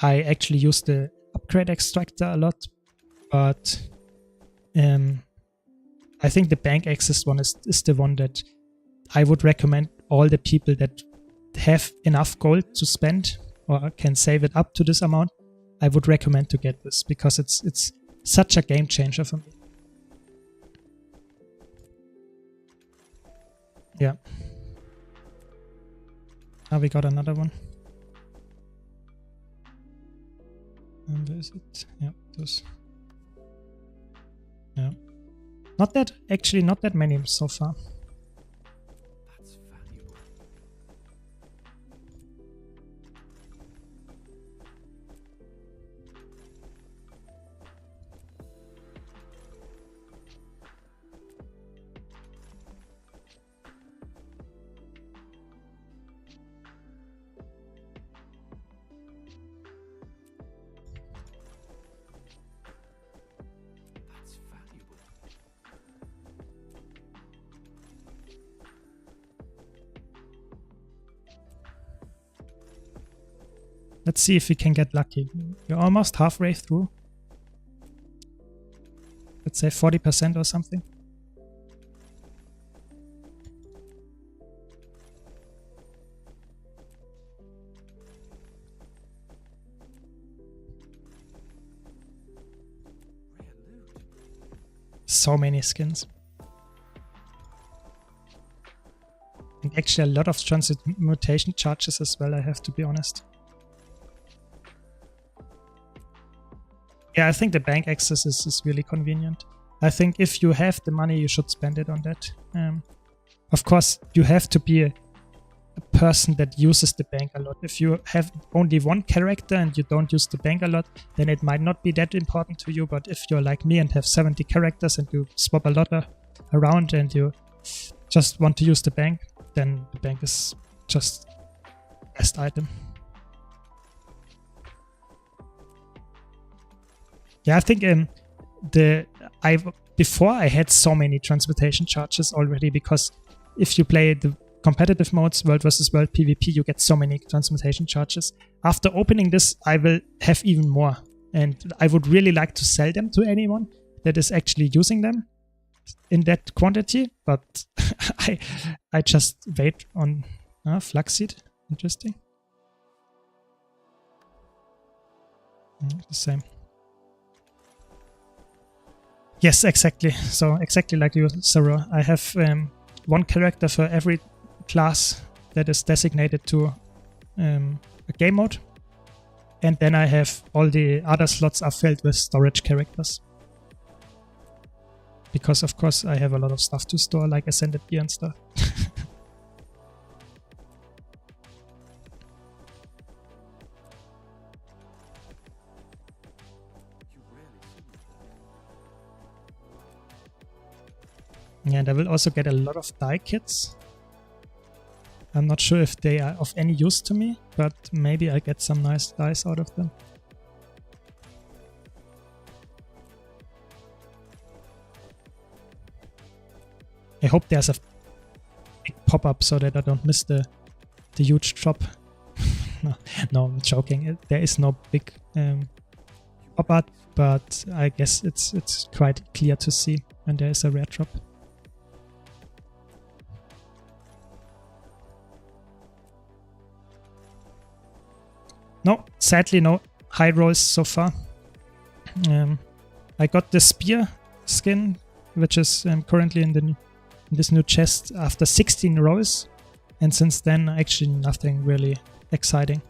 A: I actually use the upgrade extractor a lot, but I think the bank access one is the one that I would recommend all the people that have enough gold to spend or can save it up to this amount. I would recommend to get this because it's such a game changer for me. Yeah. Now we got another one. And where is it? Yeah, those. Yeah. Not that many so far. That's valuable. Let's see if we can get lucky. We're almost halfway through. Let's say 40% or something. So many skins. And actually a lot of transmutation charges as well, I have to be honest. Yeah, I think the bank access is really convenient. I think if you have the money, you should spend it on that. Of course, you have to be a person that uses the bank a lot. If you have only one character and you don't use the bank a lot, then it might not be that important to you. But if you're like me and have 70 characters and you swap a lot around and you just want to use the bank, then the bank is just the best item. Yeah, I think before I had so many transmutation charges already, because if you play the competitive modes, World vs. World PvP, you get so many transmutation charges. After opening this, I will have even more, and I would really like to sell them to anyone that is actually using them in that quantity, but I just wait on flaxseed. Interesting. The same. Yes, exactly. So exactly like you, Sarah. I have one character for every class that is designated to a game mode. And then I have all the other slots are filled with storage characters. Because of course I have a lot of stuff to store, like Ascended Gear and stuff. And I will also get a lot of die kits. I'm not sure if they are of any use to me, but maybe I get some nice dice out of them. I hope there's a big pop-up so that I don't miss the huge drop. No, I'm joking. There is no big pop-up, but I guess it's quite clear to see when there is a rare drop. No, sadly no high rolls so far. I got the spear skin, which is currently in this new chest after 16 rolls, and since then actually nothing really exciting.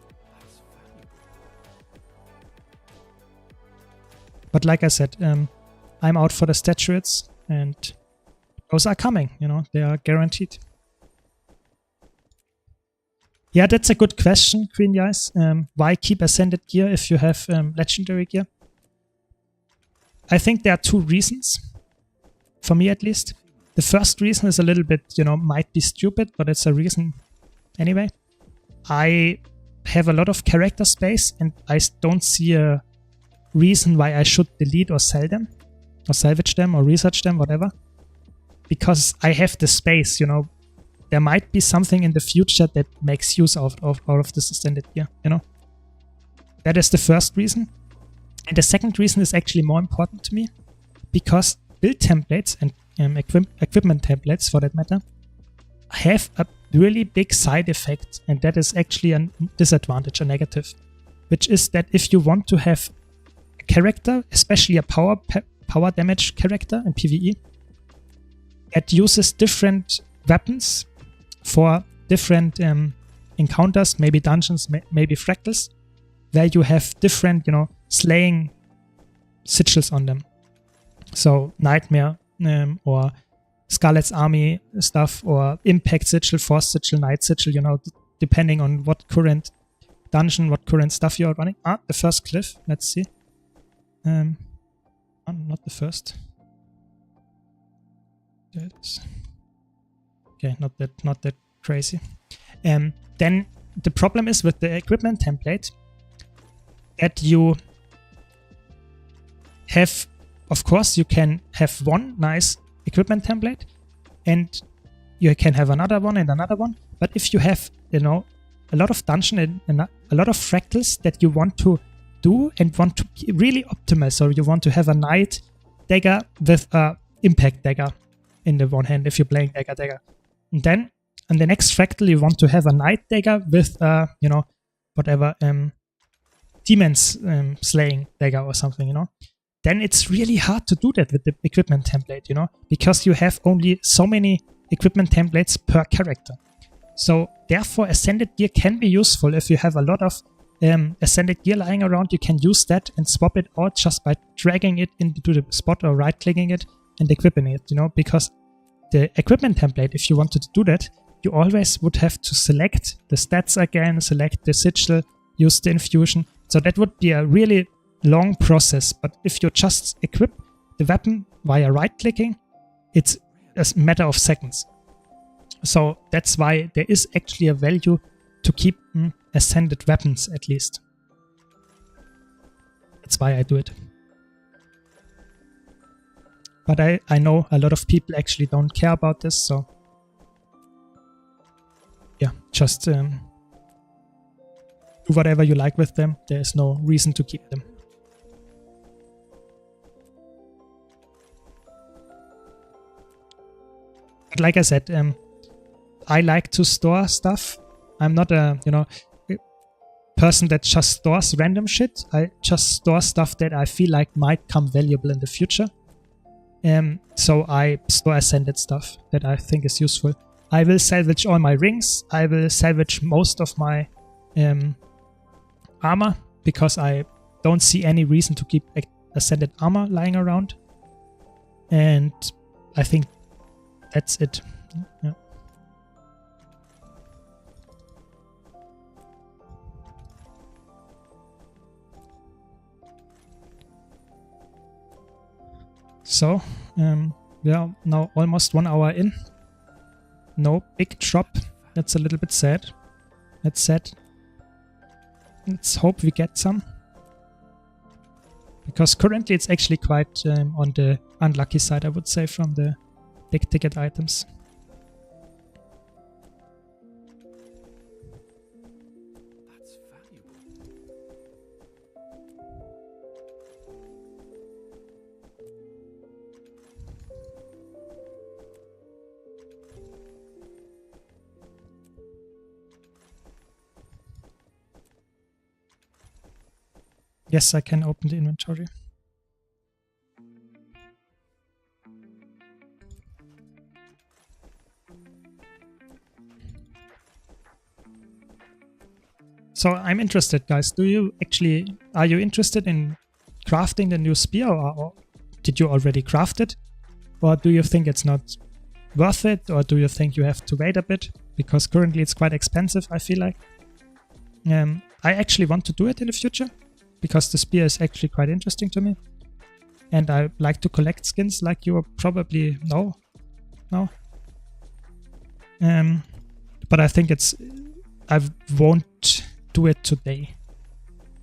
A: But like I said, I'm out for the statuettes, and those are coming, you know, they are guaranteed. Yeah, that's a good question, Queen Guys. Why keep Ascended gear if you have legendary gear? I think there are two reasons, for me at least. The first reason is a little bit, you know, might be stupid, but it's a reason anyway. I have a lot of character space and I don't see a reason why I should delete or sell them, or salvage them, or research them, whatever. Because I have the space, you know. There might be something in the future that makes use of this Ascended gear, you know. That is the first reason. And the second reason is actually more important to me, because build templates and equipment templates, for that matter, have a really big side effect, and that is actually a disadvantage, a negative, which is that if you want to have a character, especially a power damage character in PvE, that uses different weapons for different encounters, maybe dungeons, maybe fractals, where you have different, you know, slaying sigils on them. So Nightmare or Scarlet's Army stuff, or Impact sigil, Force sigil, Night sigil, you know, depending on what current dungeon, what current stuff you're running. The first cliff, let's see. Not the first. There it is. Okay, not that crazy. Then the problem is with the equipment template that you have, of course, you can have one nice equipment template and you can have another one and another one. But if you have, you know, a lot of dungeon and a lot of fractals that you want to do and want to be really optimal, so you want to have a Knight dagger with a Impact dagger in the one hand if you're playing dagger. And then on the next fractal you want to have a Knight dagger with you know, whatever demons slaying dagger or something, you know. Then it's really hard to do that with the equipment template, you know, because you have only so many equipment templates per character. So therefore Ascended gear can be useful if you have a lot of Ascended gear lying around. You can use that and swap it out just by dragging it into the spot or right-clicking it and equipping it, you know, because the equipment template, if you wanted to do that, you always would have to select the stats again, select the sigil, use the infusion. So that would be a really long process. But if you just equip the weapon via right-clicking, it's a matter of seconds. So that's why there is actually a value to keep Ascended weapons, at least. That's why I do it. But I know a lot of people actually don't care about this, so yeah, just do whatever you like with them. There's no reason to keep them. But like I said, I like to store stuff. I'm not a, you know, person that just stores random shit. I just store stuff that I feel like might come valuable in the future. So I store Ascended stuff that I think is useful. I will salvage all my rings. I will salvage most of my armor, because I don't see any reason to keep Ascended armor lying around. And I think that's it. Yeah. So, We are now almost 1 hour in. No big drop. That's a little bit sad. That's sad. Let's hope we get some. Because currently it's actually quite on the unlucky side, I would say, from the big ticket items.
B: That's valuable.
A: Yes, I can open the inventory. So I'm interested, guys. Are you interested in crafting the new spear, or did you already craft it? Or do you think it's not worth it, or do you think you have to wait a bit? Because currently it's quite expensive, I feel like. I actually want to do it in the future, because the spear is actually quite interesting to me. And I like to collect skins, like you probably know. But I think I won't do it today.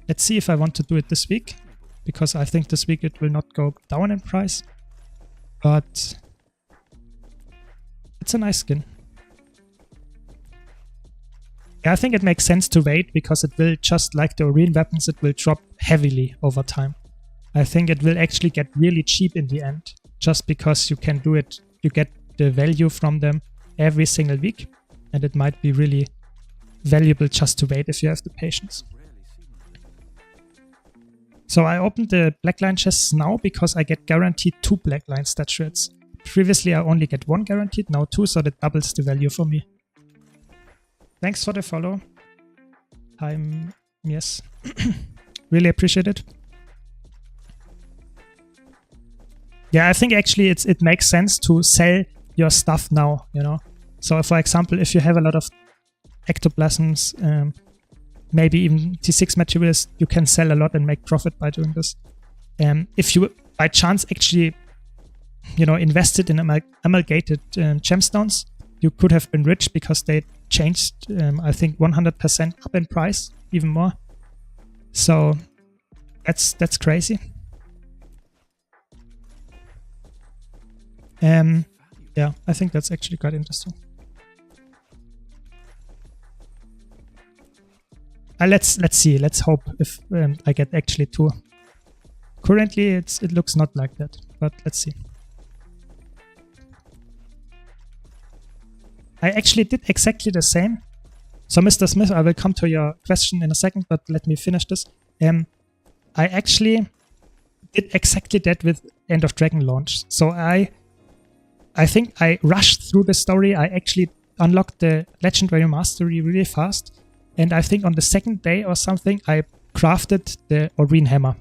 A: Let's see if I want to do it this week, because I think this week it will not go down in price. But it's a nice skin. Yeah, I think it makes sense to wait, because it will, just like the Oreen weapons, it will drop heavily over time. I think it will actually get really cheap in the end, just because you can do it, you get the value from them every single week, and it might be really valuable just to wait if you have the patience. So I opened the blackline chests now because I get guaranteed 2 blackline stat shreds. Previously I only get 1 guaranteed, now 2, so that doubles the value for me. Thanks for the follow. Yes. Really appreciate it. Yeah, I think actually it makes sense to sell your stuff now, you know. So for example, if you have a lot of ectoplasms, maybe even T6 materials, you can sell a lot and make profit by doing this. If you by chance actually, you know, invested in amalgamated gemstones, you could have been rich, because they changed, I think 100% up in price, even more. So that's crazy. Yeah, I think that's actually quite interesting. Let's see. Let's hope if I get actually 2. Currently, it looks not like that, but let's see. I actually did exactly the same. So, Mr. Smith, I will come to your question in a second, but let me finish this. I actually did exactly that with End of Dragon launch. So I think I rushed through the story. I actually unlocked the Legendary Mastery really fast. And I think on the 2nd day or something, I crafted the Oreen Hammer.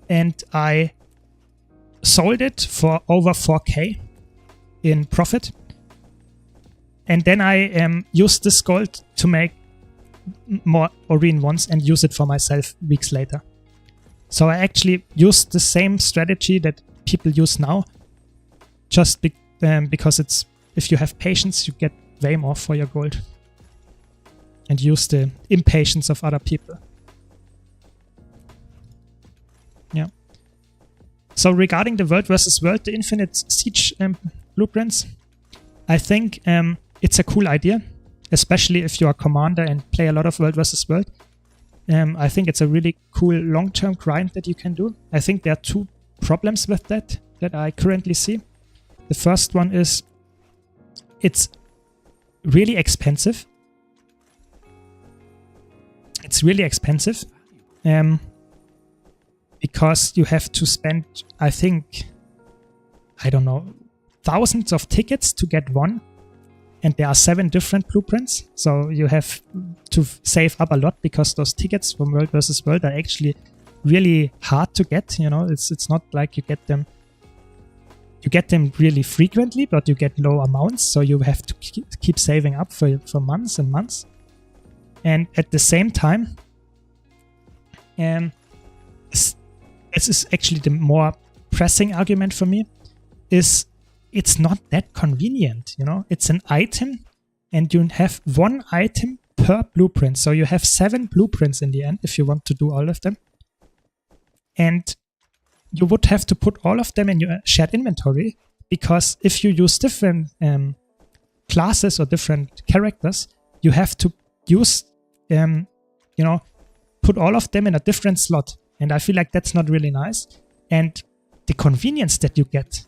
A: And I sold it for over 4k in profit. And then I used this gold to make more Oreen ones and use it for myself weeks later. So I actually used the same strategy that people use now, just because it's, if you have patience, you get way more for your gold. And use the impatience of other people. Yeah. So regarding the World vs. World, the Infinite Siege blueprints, I think it's a cool idea, especially if you're a commander and play a lot of World vs. World. I think it's a really cool long-term grind that you can do. I think there are 2 problems with that I currently see. The first one is it's really expensive. It's really expensive because you have to spend, I think, I don't know, thousands of tickets to get one. And there are 7 different blueprints. So you have to save up a lot, because those tickets from World vs. World are actually really hard to get. You know, it's not like you get them really frequently, but you get low amounts. So you have to keep saving up for months and months. And at the same time, this is actually the more pressing argument for me. is it's not that convenient, you know? It's an item and you have one item per blueprint. So you have 7 blueprints in the end if you want to do all of them. And you would have to put all of them in your shared inventory, because if you use different classes or different characters, you have to use, you know, put all of them in a different slot. And I feel like that's not really nice. And the convenience that you get,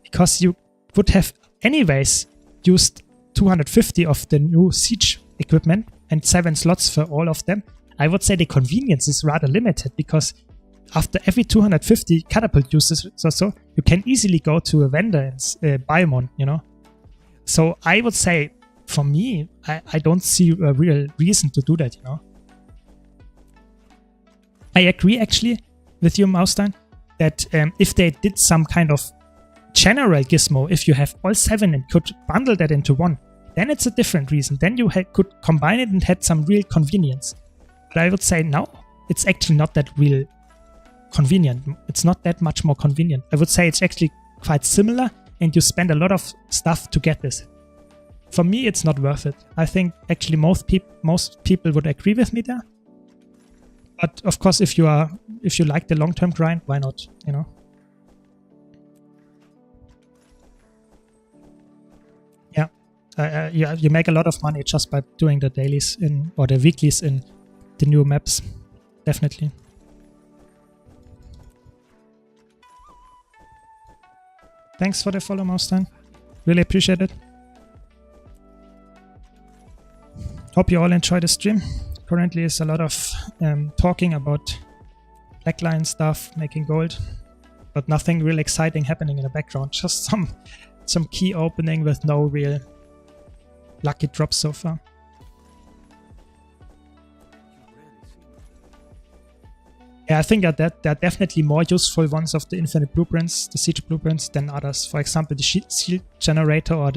A: because you would have anyways used 250 of the new siege equipment and 7 slots for all of them, I would say the convenience is rather limited, because after every 250 catapult uses or so, you can easily go to a vendor and buy one, you know. So I would say, for me, I don't see a real reason to do that, you know. I agree actually with you, Maustein, that if they did some kind of general gizmo, if you have all 7 and could bundle that into one, then it's a different reason. Then you could combine it and had some real convenience. But I would say no, it's actually not that real convenient. It's not that much more convenient. I would say it's actually quite similar, and you spend a lot of stuff to get this. For me, it's not worth it. I think actually most people would agree with me there. But of course, if you like the long-term grind, why not? You know. Yeah, you make a lot of money just by doing the dailies or the weeklies in the new maps. Definitely. Thanks for the follow, Maustein. Really appreciate it. Hope you all enjoy the stream. Currently is a lot of talking about blackline stuff, making gold, but nothing really exciting happening in the background. Just some key opening with no real lucky drops so far. Yeah, I think that there are definitely more useful ones of the infinite blueprints, the siege blueprints, than others. For example, the shield generator or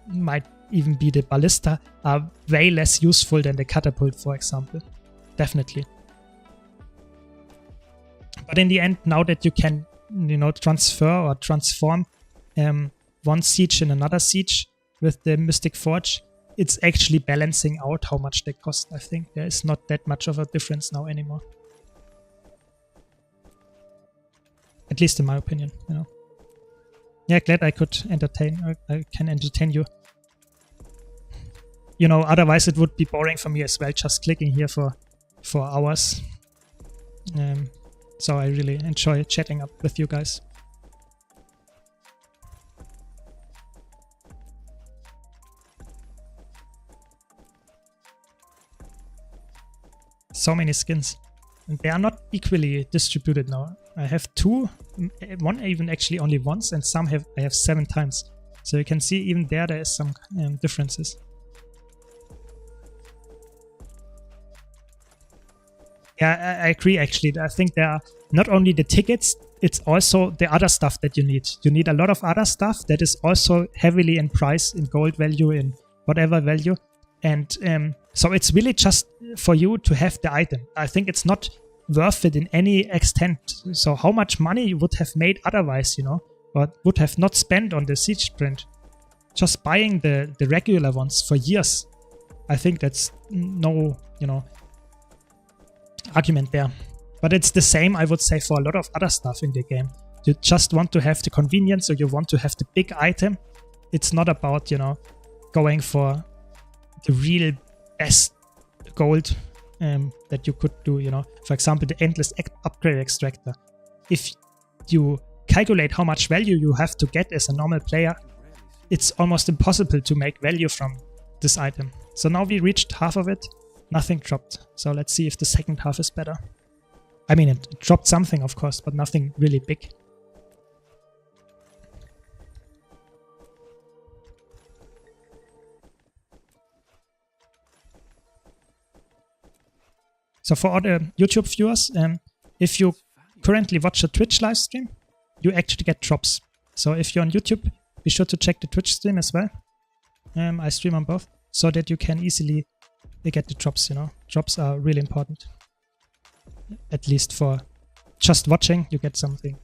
A: might even be the ballista are way less useful than the catapult, for example. Definitely. But in the end, now that you can, you know, transfer or transform one siege in another siege with the Mystic Forge, it's actually balancing out how much they cost. I think there is not that much of a difference now anymore. At least in my opinion, you know. Yeah, glad I could entertain. I can entertain you. You know, otherwise it would be boring for me as well, just clicking here for hours. So I really enjoy chatting up with you guys. So many skins. And they are not equally distributed now. I have 2, one even actually only once, and some I have 7 times. So you can see even there is some differences. Yeah, I agree actually. I think there are not only the tickets, it's also the other stuff that you need. You need a lot of other stuff that is also heavily in price, in gold value, in whatever value. And so it's really just for you to have the item. I think it's not worth it in any extent. So how much money you would have made otherwise, you know, or would have not spent on the siege print, just buying the regular ones for years. I think that's no, you know, argument there. But it's the same, I would say, for a lot of other stuff in the game. You just want to have the convenience, or you want to have the big item. It's not about, you know, going for the real best gold that you could do, you know. For example, the endless upgrade extractor. If you calculate how much value you have to get as a normal player, it's almost impossible to make value from this item. So now we reached half of it, nothing dropped. So let's see if the second half is better. I mean, it dropped something, of course, but nothing really big. So for all the YouTube viewers, if you currently watch a Twitch live stream, you actually get drops. So if you're on YouTube, be sure to check the Twitch stream as well. I stream on both, so that you can easily get the drops, you know. Drops are really important. At least for just watching, you get something.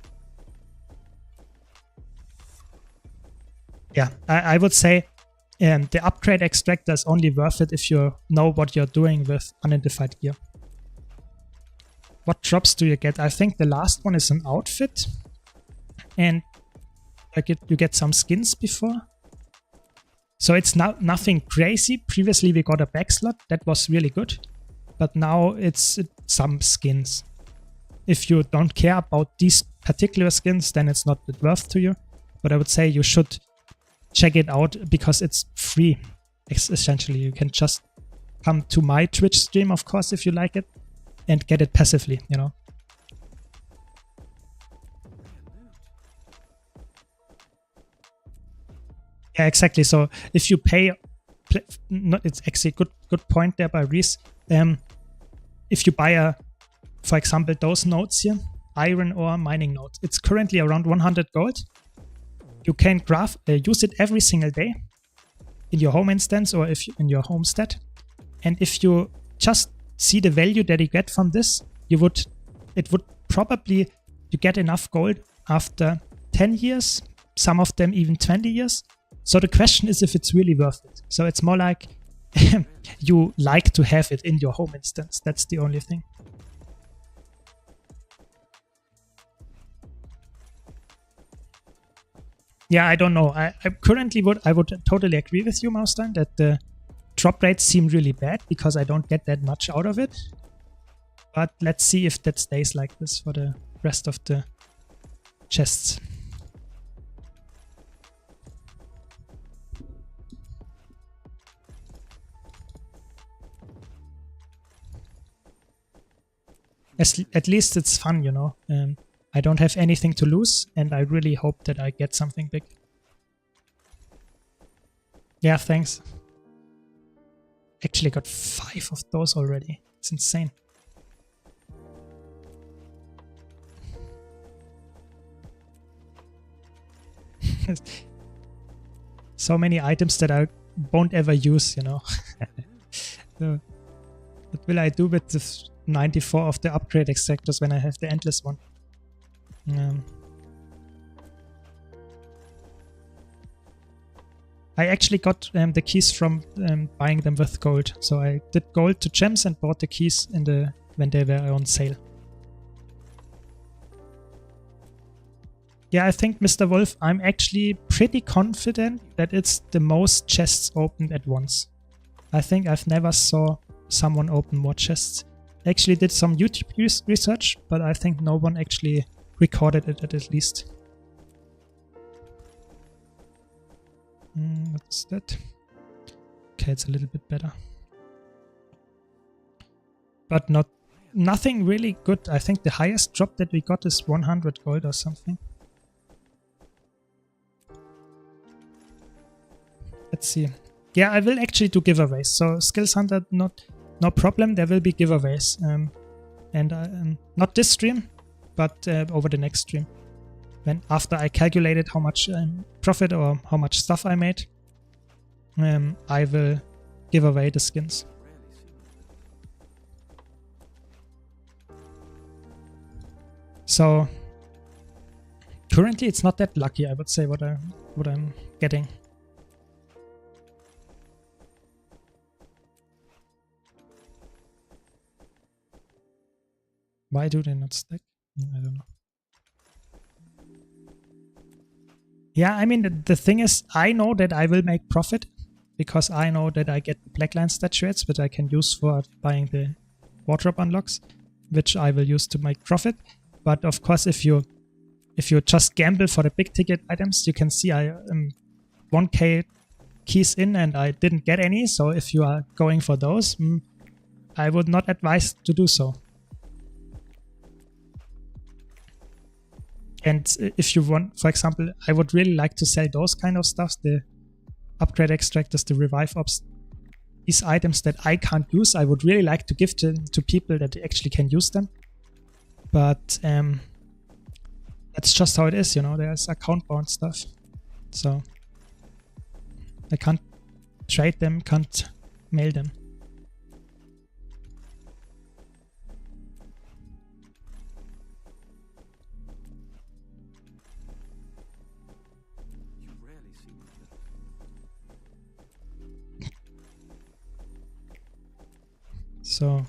A: Yeah, I would say the upgrade extractor is only worth it if you know what you're doing with unidentified gear. What drops do you get? I think the last one is an outfit, and you get some skins before. So it's nothing crazy. Previously we got a back slot, that was really good, but now it's some skins. If you don't care about these particular skins, then it's not worth to you. But I would say you should check it out because it's free. Essentially, you can just come to my Twitch stream, of course, if you like it, and get it passively, you know. Yeah, exactly. So if you pay, it's actually a good point there by Reese. If you buy for example, those nodes here, iron ore mining node, it's currently around 100 gold. You can use it every single day in your home instance or in your homestead. And if you just see the value that you get from this, it would probably, you get enough gold after 10 years, some of them even 20 years. So the question is if it's really worth it. So it's more like you like to have it in your home instance. That's the only thing. Yeah, I don't know. I currently would totally agree with you, Maustein, that the drop rates seem really bad because I don't get that much out of it. But let's see if that stays like this for the rest of the chests. At least it's fun, you know. I don't have anything to lose, and I really hope that I get something big. Yeah, thanks. Actually got 5 of those already. It's insane. So many items that I won't ever use, you know. So, what will I do with the 94 of the upgrade extractors when I have the endless one? I actually got the keys from buying them with gold. So I did gold to gems and bought the keys when they were on sale. Yeah, I think, Mr. Wolf, I'm actually pretty confident that it's the most chests opened at once. I think I've never saw someone open more chests. I actually did some YouTube research, but I think no one actually recorded it at least. What's that? Okay, it's a little bit better. But nothing really good. I think the highest drop that we got is 100 gold or something. Let's see. Yeah, I will actually do giveaways. So Skills Hunter, no problem. There will be giveaways. And not this stream, but over the next stream. After I calculated how much profit or how much stuff I made, I will give away the skins. So currently it's not that lucky, I would say, what I'm getting. Why do they not stack? I don't know. Yeah, I mean, the thing is, I know that I will make profit because I know that I get Blackline statuettes, which I can use for buying the wardrobe unlocks, which I will use to make profit. But of course, if you just gamble for the big ticket items, you can see I am 1k keys in and I didn't get any. So if you are going for those, I would not advise to do so. And if you want, for example, I would really like to sell those kind of stuffs, the upgrade extractors, the revive ops, these items that I can't use. I would really like to give them to people that actually can use them. But that's just how it is, you know, there's account bound stuff. So I can't trade them, can't mail them. So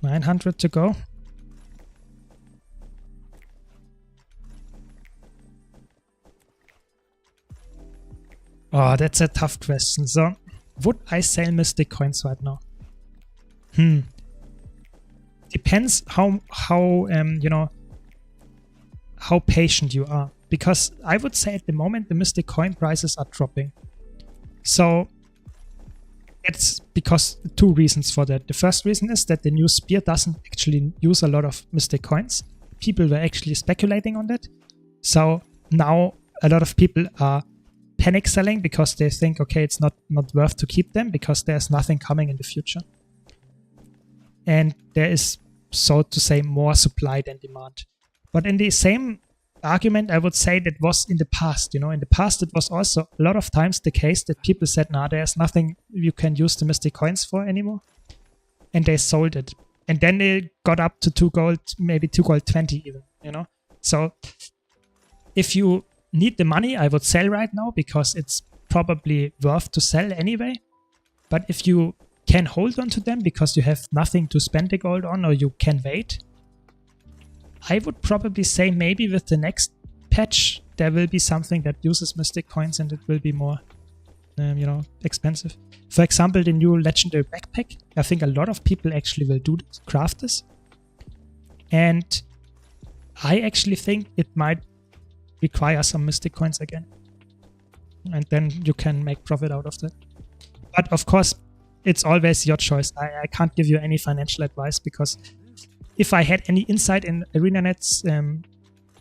A: 900 to go. Oh, that's a tough question. So, would I sell Mystic coins right now? Depends how how patient you are. Because I would say at the moment the Mystic coin prices are dropping. So it's because two reasons for that. The first reason is that the new spear doesn't actually use a lot of Mystic coins. People were actually speculating on that. So now a lot of people are panic selling because they think, okay, it's not worth to keep them because there's nothing coming in the future. And there is, so to say, more supply than demand. But in the same argument, I would say that was in the past. In the past, it was also a lot of times the case that people said, nah, there's nothing you can use the Mystic coins for anymore. And they sold it. And then they got up to 2 gold, maybe 2 gold 20 even, So if you need the money, I would sell right now because it's probably worth to sell anyway. But if you can hold on to them because you have nothing to spend the gold on or you can wait, I would probably say maybe with the next patch there will be something that uses Mystic coins and it will be more expensive. For example, the new legendary backpack, I think a lot of people actually will craft this. And I actually think it might require some Mystic coins again. And then you can make profit out of that. But of course, it's always your choice. I can't give you any financial advice because if I had any insight in ArenaNet's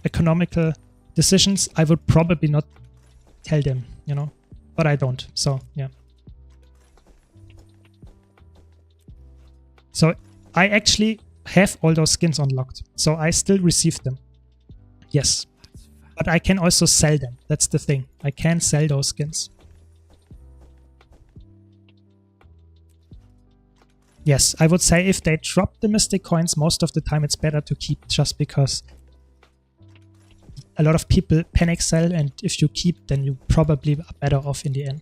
A: economical decisions, I would probably not tell them, but I don't. So, yeah. So I actually have all those skins unlocked. So I still receive them. Yes. But I can also sell them. That's the thing. I can sell those skins. Yes, I would say if they drop the Mystic coins, most of the time it's better to keep just because a lot of people panic sell, and if you keep, then you probably are better off in the end.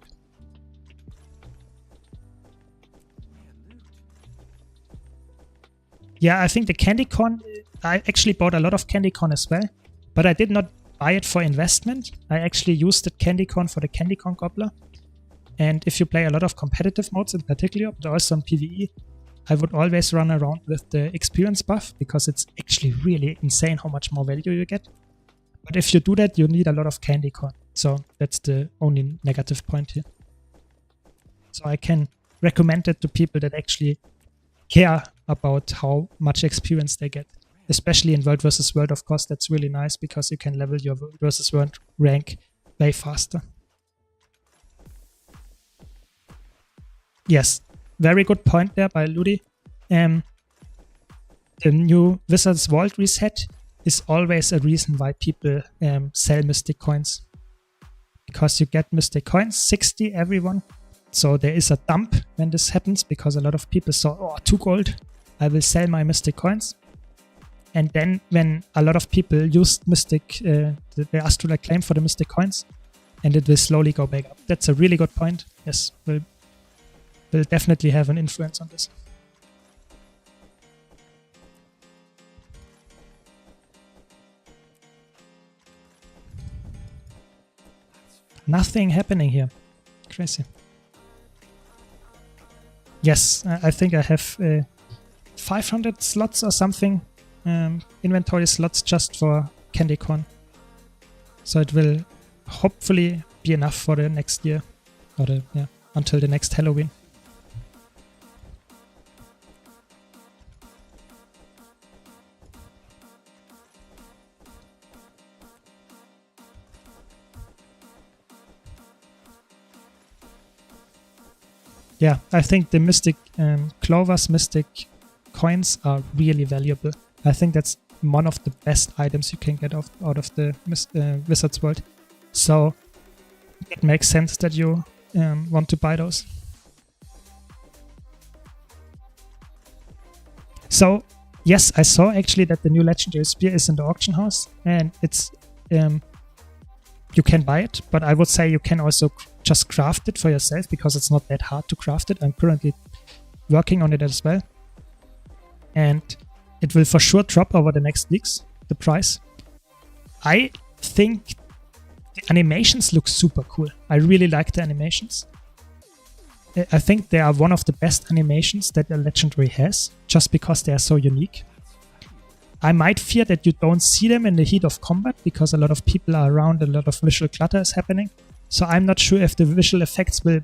A: Yeah, I think the candy corn, I actually bought a lot of candy corn as well, but I did not buy it for investment. I actually used the candy corn for the candy corn gobbler. And if you play a lot of competitive modes in particular, but also on PvE, I would always run around with the experience buff because it's actually really insane how much more value you get. But if you do that, you need a lot of candy corn. So that's the only negative point here. So I can recommend it to people that actually care about how much experience they get. Especially in World vs. World, of course, that's really nice because you can level your World vs. World rank way faster. Yes, very good point there by Ludi. The new Wizard's Vault reset is always a reason why people sell Mystic coins. Because you get Mystic coins, 60 everyone. So there is a dump when this happens because a lot of people saw, oh, 2 gold, I will sell my Mystic coins. And then when a lot of people used Mystic, the Astral Acclaim for the Mystic coins, and it will slowly go back up. That's a really good point. Yes, will definitely have an influence on this. Nothing happening here. Crazy. Yes, I think I have 500 slots or something. Inventory slots just for candy corn. So it will hopefully be enough for the next year. Or until the next Halloween. Yeah, I think the Mystic Clovers, Mystic coins are really valuable. I think that's one of the best items you can get out of the Wizard's World. So it makes sense that you want to buy those. So yes, I saw actually that the new Legendary Spear is in the auction house, and it's you can buy it, but I would say you can also just craft it for yourself because it's not that hard to craft it. I'm currently working on it as well. And it will for sure drop over the next weeks, the price. I think the animations look super cool. I really like the animations. I think they are one of the best animations that a legendary has, just because they are so unique. I might fear that you don't see them in the heat of combat, because a lot of people are around, a lot of visual clutter is happening. So I'm not sure if the visual effects will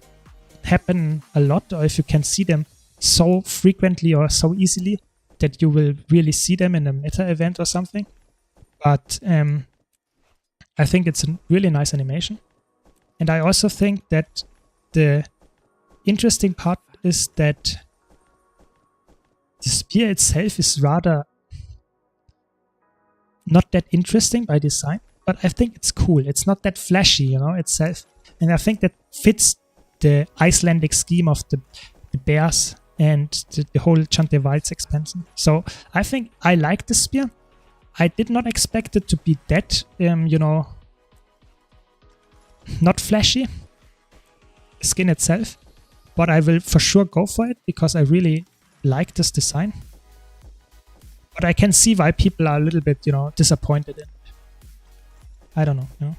A: happen a lot, or if you can see them so frequently or so easily that you will really see them in a meta event or something. But I think it's a really nice animation. And I also think that the interesting part is that the spear itself is rather not that interesting by design, but I think it's cool. It's not that flashy, you know, itself. And I think that fits the Icelandic scheme of the bears and the whole Chante Wilds expansion. So I think I like the spear. I did not expect it to be that, you know, not flashy, the skin itself. But I will for sure go for it, because I really like this design. But I can see why people are a little bit, you know, disappointed in it. I don't know, you know.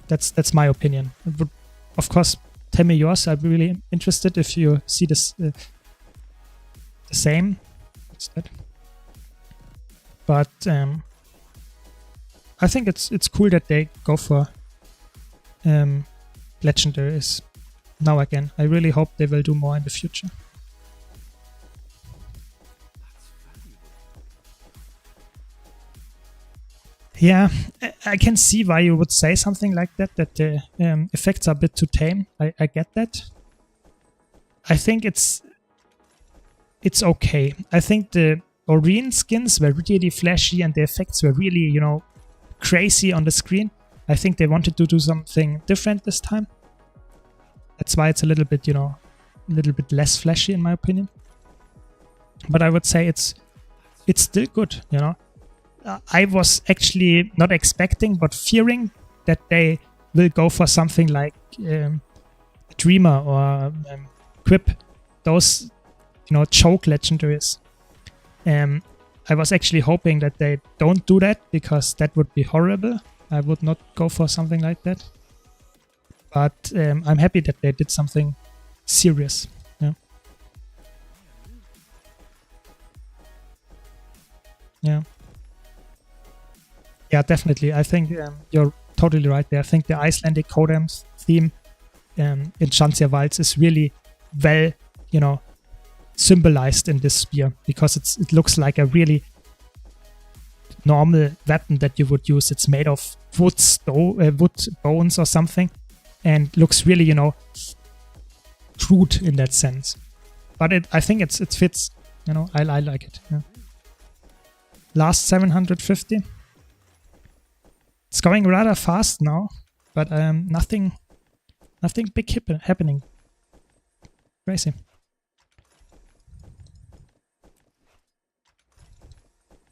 A: That's my opinion. It would, of course, tell me yours. I'm really interested if you see this the same. What's that? But I think it's cool that they go for legendaries now again. I really hope they will do more in the future. Yeah, I can see why you would say something like that the effects are a bit too tame. I get that. I think it's okay. I think the Oreen skins were really flashy and the effects were really, you know, crazy on the screen. I think they wanted to do something different this time. That's why it's a little bit, you know, a little bit less flashy in my opinion. But I would say it's still good, you know. I was actually not expecting, but fearing that they will go for something like Dreamer or Quip, those, you know, choke legendaries. I was actually hoping that they don't do that, because that would be horrible. I would not go for something like that. But I'm happy that they did something serious. Yeah. Yeah. Yeah, definitely. I think you're totally right there. I think the Icelandic Codems theme in Chante Wilds is really well, you know, symbolized in this spear, because it looks like a really normal weapon that you would use. It's made of wood bones or something, and looks really, you know, crude in that sense. But I think it fits. You know, I like it. Yeah. Last 750. It's going rather fast now, but nothing big happening. Crazy.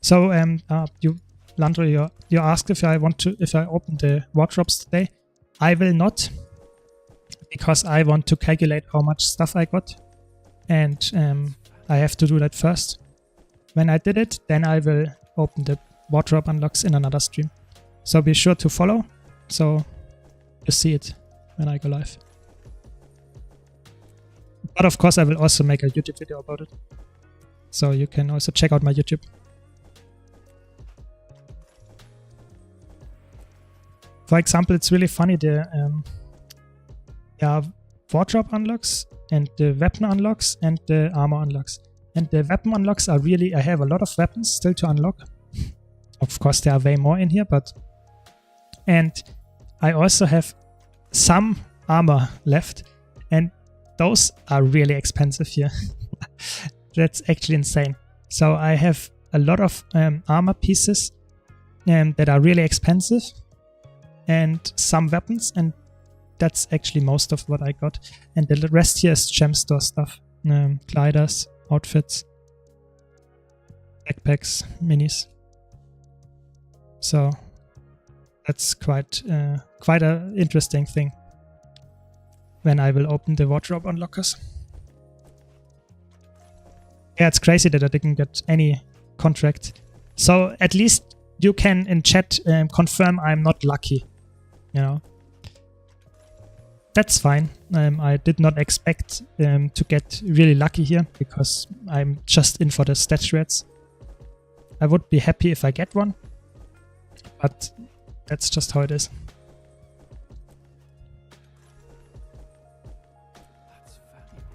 A: So Landro, you asked if I open the wardrobes today. I will not, because I want to calculate how much stuff I got, and I have to do that first. When I did it, then I will open the wardrobe unlocks in another stream. So be sure to follow, so you see it when I go live. But of course I will also make a YouTube video about it. So you can also check out my YouTube. For example, it's really funny, the wardrobe unlocks and the weapon unlocks and the armor unlocks. And the weapon unlocks are really, I have a lot of weapons still to unlock. Of course there are way more in here, but... And I also have some armor left, and those are really expensive here. That's actually insane. So I have a lot of armor pieces that are really expensive, and some weapons, and that's actually most of what I got. And the rest here is gem store stuff. Gliders, outfits, backpacks, minis. So that's quite an interesting thing when I will open the wardrobe unlockers. Yeah, it's crazy that I didn't get any contract. So at least you can in chat confirm I'm not lucky, you know. That's fine. I did not expect to get really lucky here because I'm just in for the stat shreds. I would be happy if I get one, but that's just how it is.
B: That's valuable.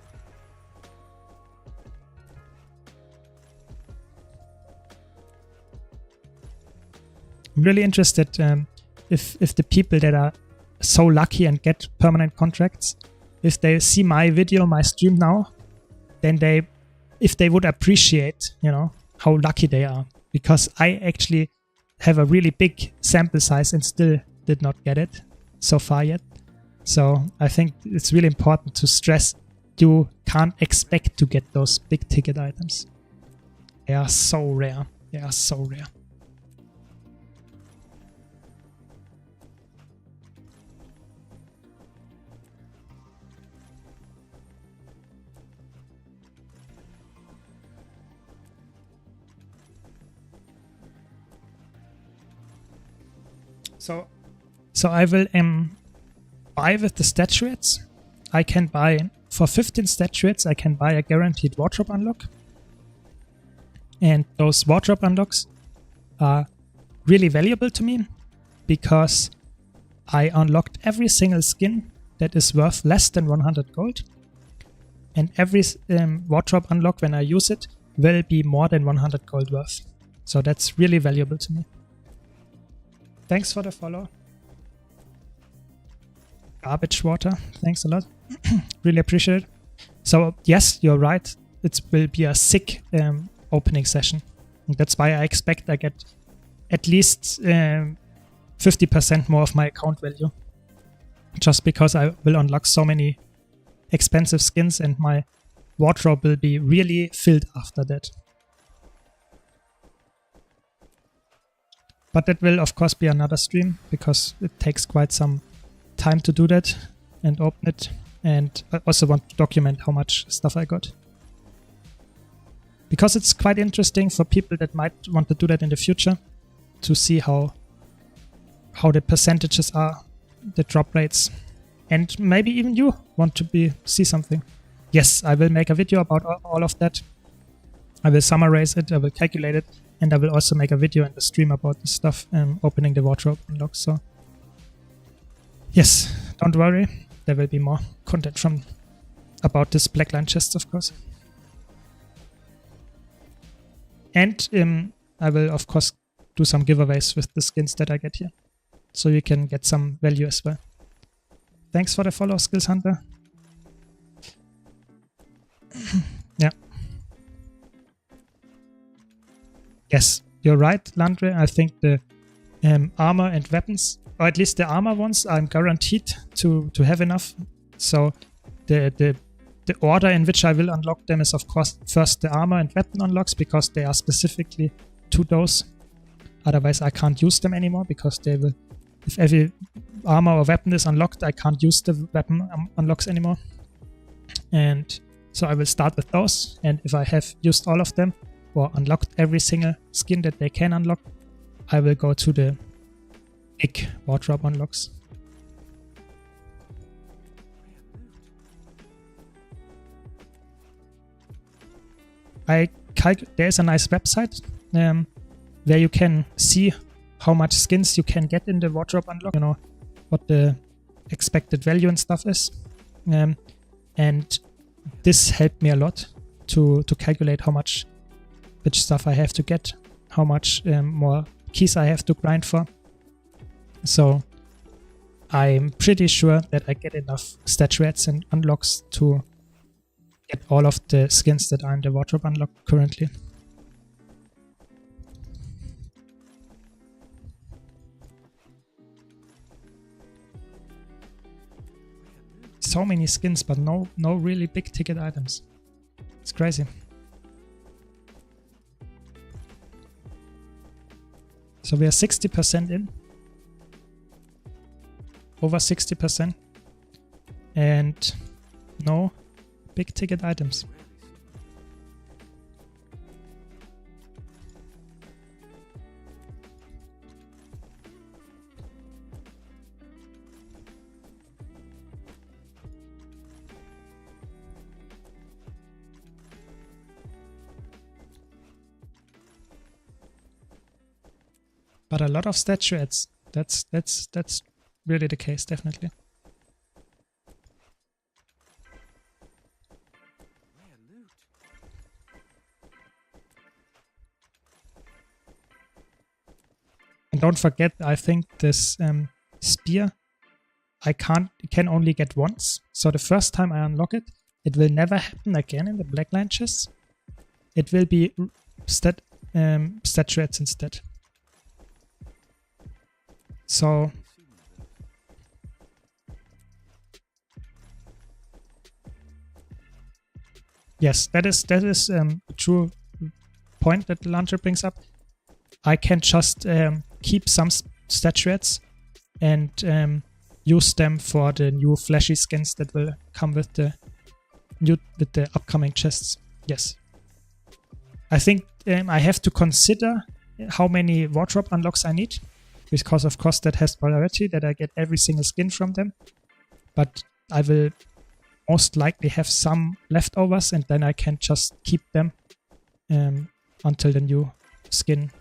A: I'm really interested if the people that are so lucky and get permanent contracts, if they see my video, my stream now, then if they would appreciate, you know, how lucky they are. Because I actually have a really big sample size and still did not get it so far yet. So I think it's really important to stress you can't expect to get those big ticket items. They are so rare. They are so rare. So I will buy with the stat shreds. I can buy for 15 stat shreds. I can buy a guaranteed wardrobe unlock, and those wardrobe unlocks are really valuable to me because I unlocked every single skin that is worth less than 100 gold, and every wardrobe unlock when I use it will be more than 100 gold worth. So that's really valuable to me. Thanks for the follow. Garbage water, thanks a lot. Really appreciate it. So yes, you're right. It will be a sick opening session. And that's why I expect I get at least 50% more of my account value. Just because I will unlock so many expensive skins and my wardrobe will be really filled after that. But that will of course be another stream because it takes quite some time to do that and open it, and I also want to document how much stuff I got. Because it's quite interesting for people that might want to do that in the future to see how the percentages are, the drop rates, and maybe even you want to see something. Yes, I will make a video about all of that. I will summarize it, I will calculate it, and I will also make a video in the stream about this stuff, opening the wardrobe unlock. So yes, don't worry, there will be more content about this blackline chest, of course. And I will of course do some giveaways with the skins that I get here, so you can get some value as well. Thanks for the follow, Skills Hunter. Yeah. Yes, you're right, Landre. I think the armor and weapons, or at least the armor ones, I'm guaranteed to have enough. So the order in which I will unlock them is of course first the armor and weapon unlocks, because they are specifically to those. Otherwise I can't use them anymore, because they will, if every armor or weapon is unlocked, I can't use the weapon unlocks anymore. And so I will start with those, and if I have used all of them or unlocked every single skin that they can unlock, I will go to the big wardrobe unlocks. There's a nice website where you can see how much skins you can get in the wardrobe unlock, you know, what the expected value and stuff is. And this helped me a lot to calculate how much which stuff I have to get, how much more keys I have to grind for. So I'm pretty sure that I get enough stat rates and unlocks to get all of the skins that are in the wardrobe unlock currently. So many skins, but no really big ticket items. It's crazy. So we are 60% in, over 60%, and no big ticket items. But a lot of statuettes. That's really the case, definitely.
B: Rare loot.
A: And don't forget, I think this spear I can only get once. So the first time I unlock it, it will never happen again in the blackline chest. It will be statuettes instead. So yes, that is a true point that the launcher brings up. I can just keep some statuettes and use them for the new flashy skins that will come with the upcoming chests. Yes, I think I have to consider how many wardrobe unlocks I need, because of course that has priority, that I get every single skin from them. But I will most likely have some leftovers, and then I can just keep them until the new skin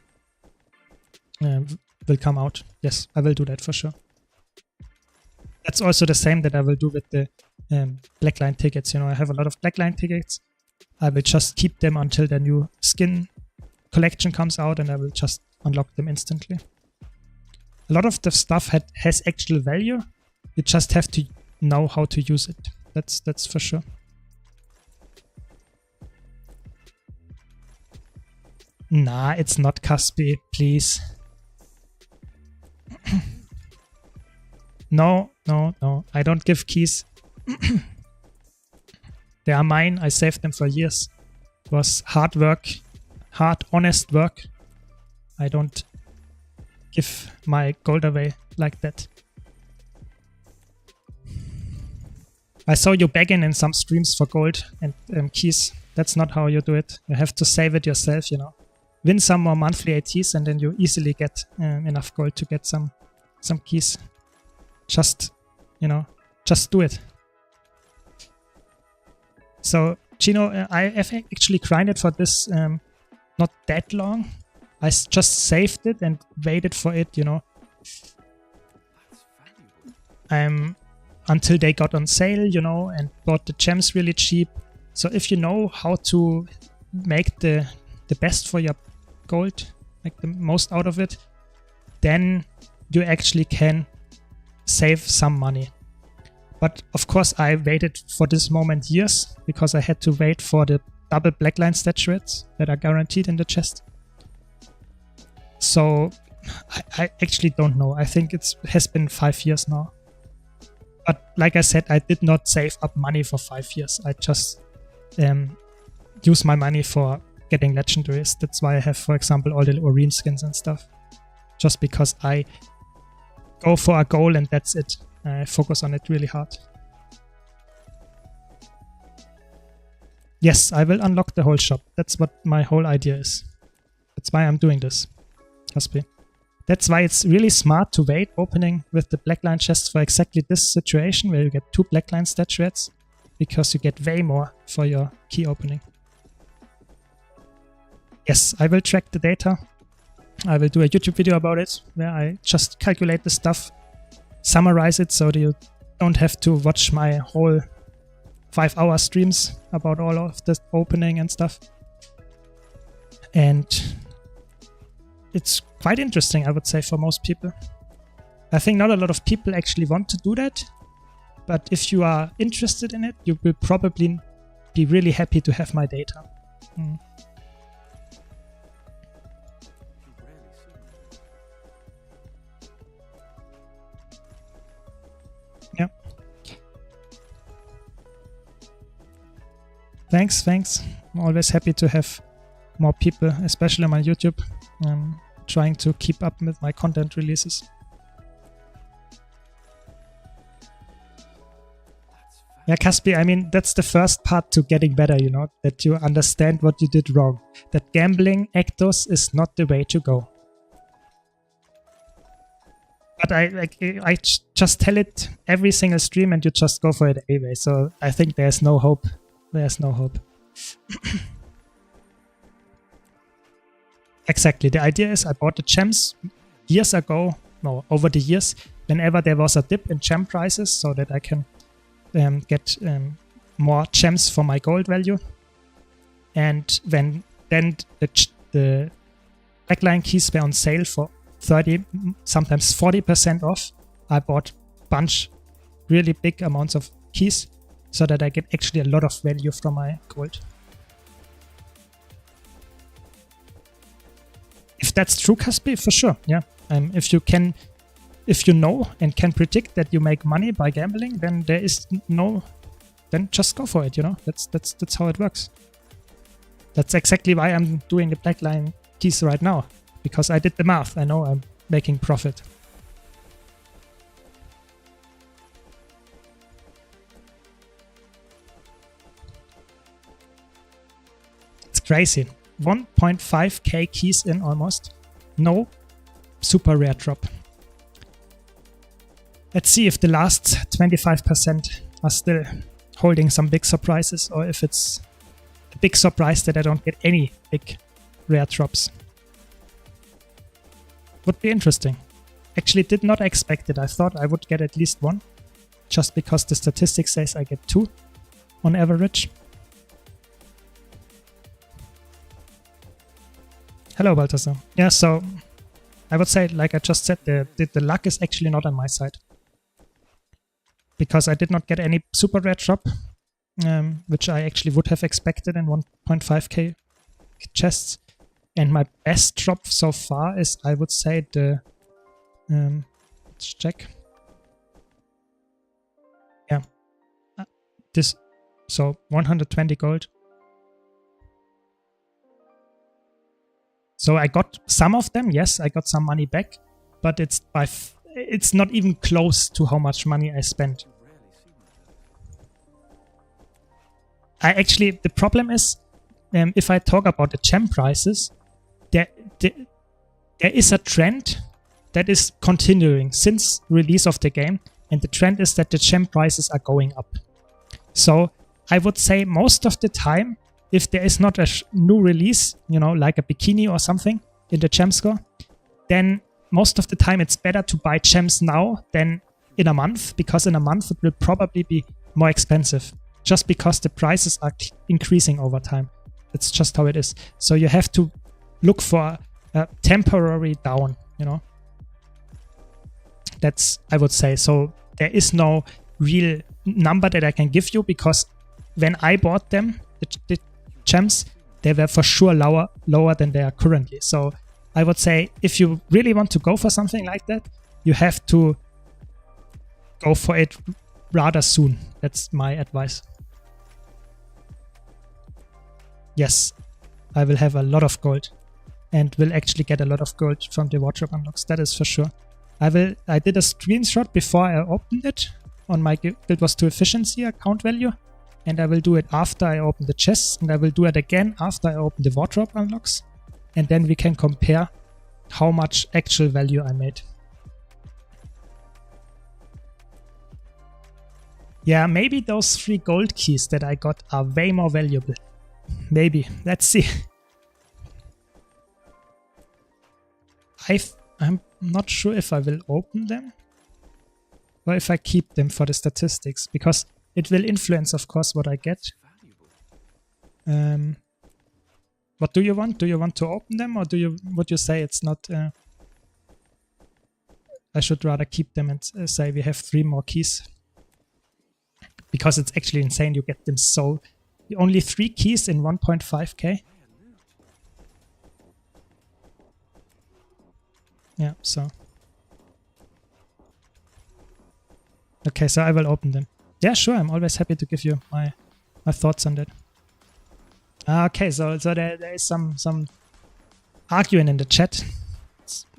A: will come out. Yes, I will do that for sure. That's also the same that I will do with the blackline tickets. You know, I have a lot of blackline tickets. I will just keep them until the new skin collection comes out, and I will just unlock them instantly. A lot of the stuff has actual value. You just have to know how to use it. That's for sure. Nah, it's not Caspi, please. No. I don't give keys. They are mine. I saved them for years. It was hard work, honest work. I don't give my gold away like that. I saw you begging in some streams for gold and keys. That's not how you do it. You have to save it yourself, you know. Win some more monthly ATs, and then you easily get enough gold to get some keys. Just, you know, just do it. So, Chino, I have actually grinded for this not that long. I just saved it and waited for it, you know.
B: That's valuable.
A: Until they got on sale, you know, and bought the gems really cheap. So if you know how to make the best for your gold, make the most out of it, then you actually can save some money. But of course I waited for this moment years, because I had to wait for the double blackline statuettes that are guaranteed in the chest. So I actually don't know. I think it has been 5 years now. But like I said, I did not save up money for 5 years. I just use my money for getting legendaries. That's why I have, for example, all the Oreen skins and stuff. Just because I go for a goal and that's it. I focus on it really hard. Yes, I will unlock the whole shop. That's what my whole idea is. That's why I'm doing this. Caspi. That's why it's really smart to wait opening with the blackline chests for exactly this situation, where you get 2 blackline statuettes, because you get way more for your key opening. Yes, I will track the data. I will do a YouTube video about it, where I just calculate the stuff, summarize it, so that you don't have to watch my whole 5-hour streams about all of the opening and stuff. And it's quite interesting, I would say, for most people. I think not a lot of people actually want to do that, but if you are interested in it, you will probably be really happy to have my data. Yeah. Thanks. I'm always happy to have more people, especially on my YouTube. Trying to keep up with my content releases. Yeah, Caspi, I mean, that's the first part to getting better, you know, that you understand what you did wrong. That gambling Actos is not the way to go. But I just tell it every single stream and you just go for it anyway. So I think there's no hope. There's no hope. Exactly. The idea is I bought the gems years ago, no, over the years, whenever there was a dip in gem prices, so that I can get more gems for my gold value. And then the backline keys were on sale for 30, sometimes 40% off. I bought bunch, really big amounts of keys, so that I get actually a lot of value from my gold. If that's true, Caspi, for sure, yeah. If you know and can predict that you make money by gambling, then there is no, then just go for it, you know. That's how it works. That's exactly why I'm doing the backline keys right now, because I did the math. I know I'm making profit. It's crazy. 1.5k keys in almost. No super rare drop. Let's see if the last 25% are still holding some big surprises, or if it's a big surprise that I don't get any big rare drops. Would be interesting. Actually did not expect it. I thought I would get at least one, just because the statistics says I get 2 on average. Hello, Balthasar. Yeah, so I would say, like I just said, the luck is actually not on my side, because I did not get any super rare drop, which I actually would have expected in 1.5k chests. And my best drop so far is, I would say, the let's check. Yeah, this, so 120 gold. So I got some of them, yes, I got some money back, but it's not even close to how much money I spent. The problem is, if I talk about the gem prices, there is a trend that is continuing since release of the game, and the trend is that the gem prices are going up. So I would say most of the time, if there is not a new release, you know, like a bikini or something in the gem score, then most of the time it's better to buy gems now than in a month, because in a month it will probably be more expensive, just because the prices are increasing over time. It's just how it is. So you have to look for a temporary down, you know. That's, I would say. So there is no real number that I can give you, because when I bought them, the gems, they were for sure lower than they are currently. So I would say, if you really want to go for something like that, you have to go for it rather soon. That's my advice. Yes, I will have a lot of gold, and will actually get a lot of gold from the wardrobe unlocks. That is for sure. I did a screenshot before I opened it on my Guild Wars 2 efficiency account value, and I will do it after I open the chests, and I will do it again after I open the wardrobe unlocks, and then we can compare how much actual value I made. Yeah, maybe those 3 gold keys that I got are way more valuable. Maybe. Let's see. I'm not sure if I will open them or if I keep them for the statistics, because it will influence, of course, what I get. What do you want? Do you want to open them, or would you say it's not... I should rather keep them and say we have 3 more keys. Because it's actually insane, you get them so... Only 3 keys in 1.5k. Yeah, so... Okay, so I will open them. Yeah, sure, I'm always happy to give you my thoughts on that. Okay, so there is some arguing in the chat.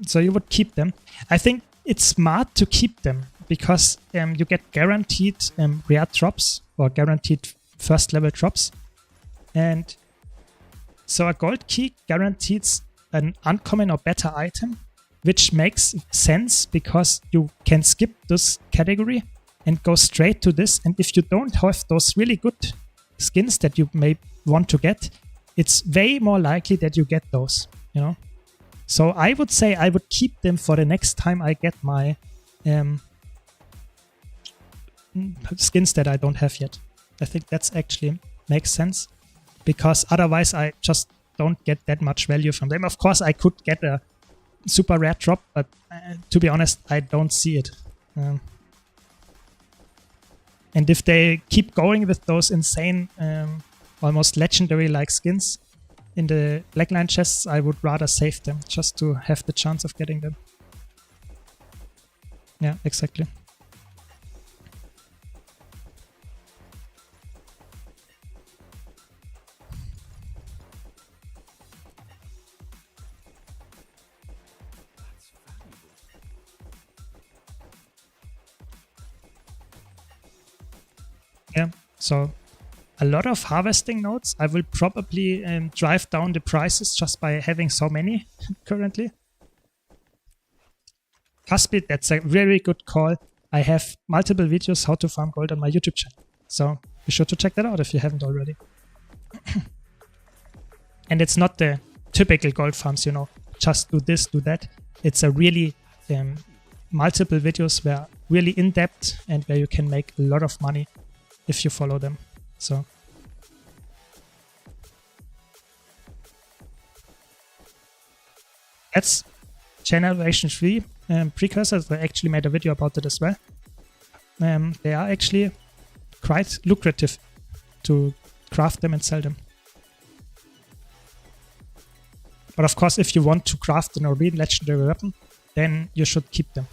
A: So you would keep them. I think it's smart to keep them, because you get guaranteed rare drops, or guaranteed first level drops. And so a gold key guarantees an uncommon or better item, which makes sense because you can skip this category and go straight to this. And if you don't have those really good skins that you may want to get, it's way more likely that you get those, you know. So I would say I would keep them for the next time I get my skins that I don't have yet. I think that's actually makes sense, because otherwise I just don't get that much value from them. Of course, I could get a super rare drop, but to be honest, I don't see it. And if they keep going with those insane, almost legendary-like skins in the Blackline chests, I would rather save them just to have the chance of getting them. Yeah, exactly. Yeah, so a lot of harvesting nodes. I will probably drive down the prices just by having so many currently. Caspid, that's a very good call. I have multiple videos how to farm gold on my YouTube channel, so be sure to check that out if you haven't already. And it's not the typical gold farms, you know, just do this, do that. It's a really multiple videos where really in depth and where you can make a lot of money if you follow them. So that's Generation 3 precursors. I actually made a video about it as well. They are actually quite lucrative to craft them and sell them. But of course, if you want to craft an Norwegian legendary weapon, then you should keep them.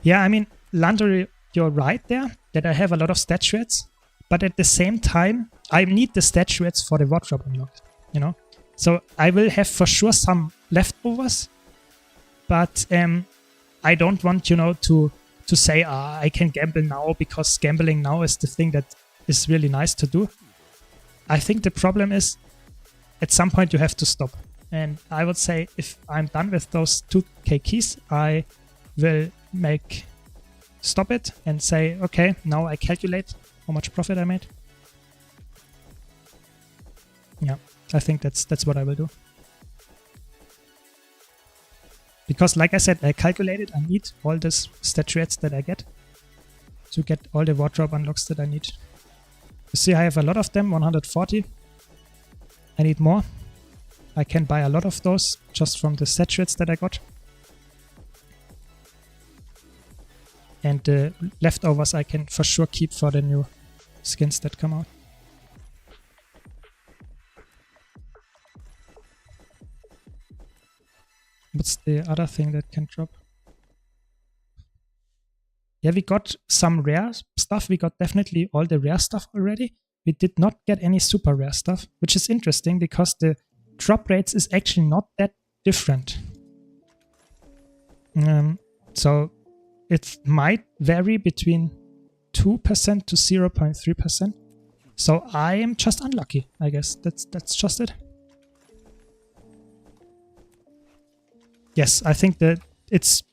A: Yeah, I mean, Landry, you're right there, that I have a lot of statuettes, but at the same time, I need the statuettes for the wardrobe unlock, you know? So I will have for sure some leftovers, but I don't want, you know, to say, I can gamble now, because gambling now is the thing that is really nice to do. I think the problem is, at some point you have to stop. And I would say, if I'm done with those 2k keys, I will stop it and say, okay, now I calculate how much profit I made. Yeah, I think that's what I will do. Because like I said, I calculated, I need all these statuettes that I get to get all the wardrobe unlocks that I need. You see, I have a lot of them, 140. I need more. I can buy a lot of those just from the statuettes that I got. And the leftovers I can for sure keep for the new skins that come out. What's the other thing that can drop? Yeah, we got some rare stuff. We got definitely all the rare stuff already. We did not get any super rare stuff, which is interesting because the drop rates is actually not that different. So it might vary between 2% to 0.3%. So I am just unlucky, I guess. That's just it. Yes, I think that it's,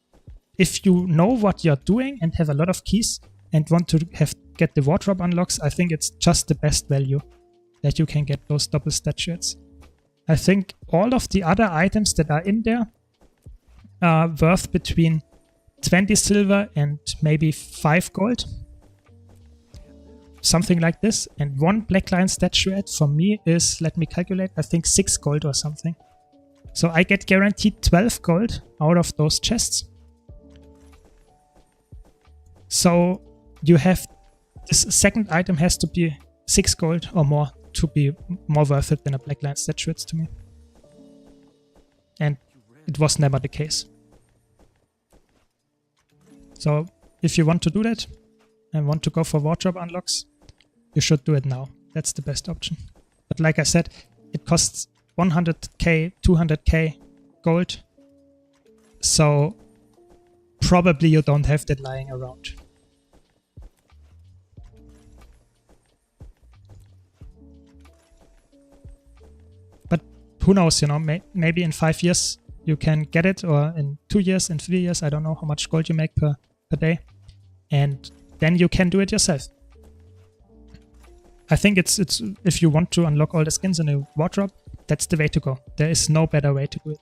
A: if you know what you're doing and have a lot of keys and want to get the wardrobe unlocks, I think it's just the best value that you can get those double statuettes. I think all of the other items that are in there are worth between 20 silver and maybe 5 gold. Something like this. And one Blackline statuette for me is, let me calculate, I think 6 gold or something. So I get guaranteed 12 gold out of those chests. So you have, this second item has to be 6 gold or more to be more worth it than a Blackline statuette to me. And it was never the case. So if you want to do that and want to go for wardrobe unlocks, you should do it now. That's the best option. But like I said, it costs 100k, 200k gold. So probably you don't have that lying around. But who knows, you know, maybe in 5 years you can get it, or in 2 years, in 3 years, I don't know how much gold you make per day. And then you can do it yourself. I think it's if you want to unlock all the skins in a wardrobe, that's the way to go. There is no better way to do it.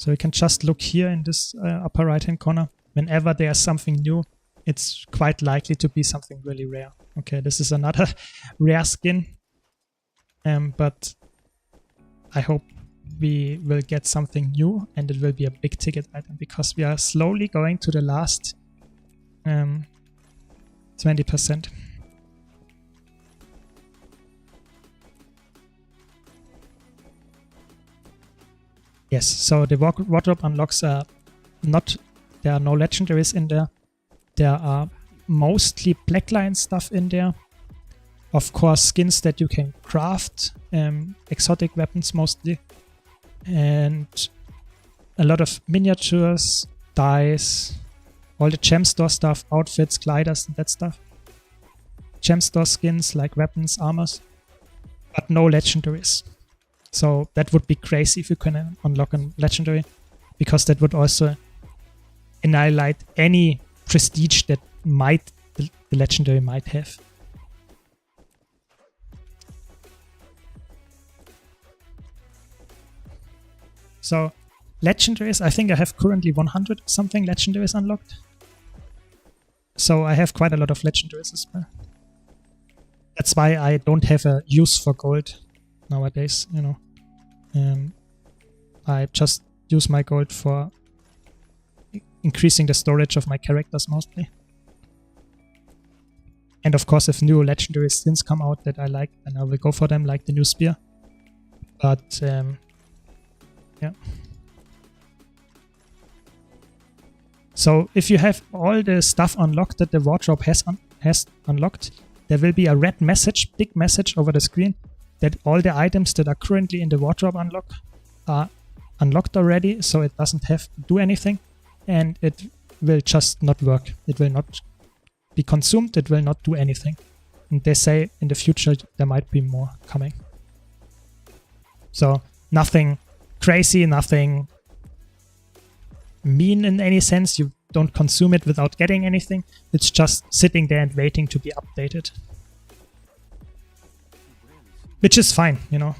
A: So you can just look here in this upper right hand corner. Whenever there's something new, it's quite likely to be something really rare. Okay, this is another rare skin, but I hope we will get something new and it will be a big ticket item, because we are slowly going to the last 20%. Yes, so the wardrobe unlocks are not, there are no legendaries in there. There are mostly blackline stuff in there. Of course, skins that you can craft, exotic weapons mostly, and a lot of miniatures, dice, all the gem store stuff, outfits, gliders, and that stuff. Gem store skins like weapons, armors, but no legendaries. So that would be crazy if you can unlock a legendary, because that would also annihilate any prestige that the legendary might have. So legendaries, I think I have currently 100 something legendaries unlocked. So I have quite a lot of legendaries as well. That's why I don't have a use for gold nowadays, you know. I just use my gold for increasing the storage of my characters mostly. And of course, if new legendary skins come out that I like, then I will go for them, like the new spear. But yeah. So if you have all the stuff unlocked that the wardrobe has unlocked, there will be a red message, big message over the screen, that all the items that are currently in the wardrobe unlock are unlocked already, so it doesn't have to do anything, and it will just not work. It will not be consumed, it will not do anything. And they say in the future there might be more coming. So nothing crazy, nothing mean in any sense. You don't consume it without getting anything. It's just sitting there and waiting to be updated. Which is fine, you know,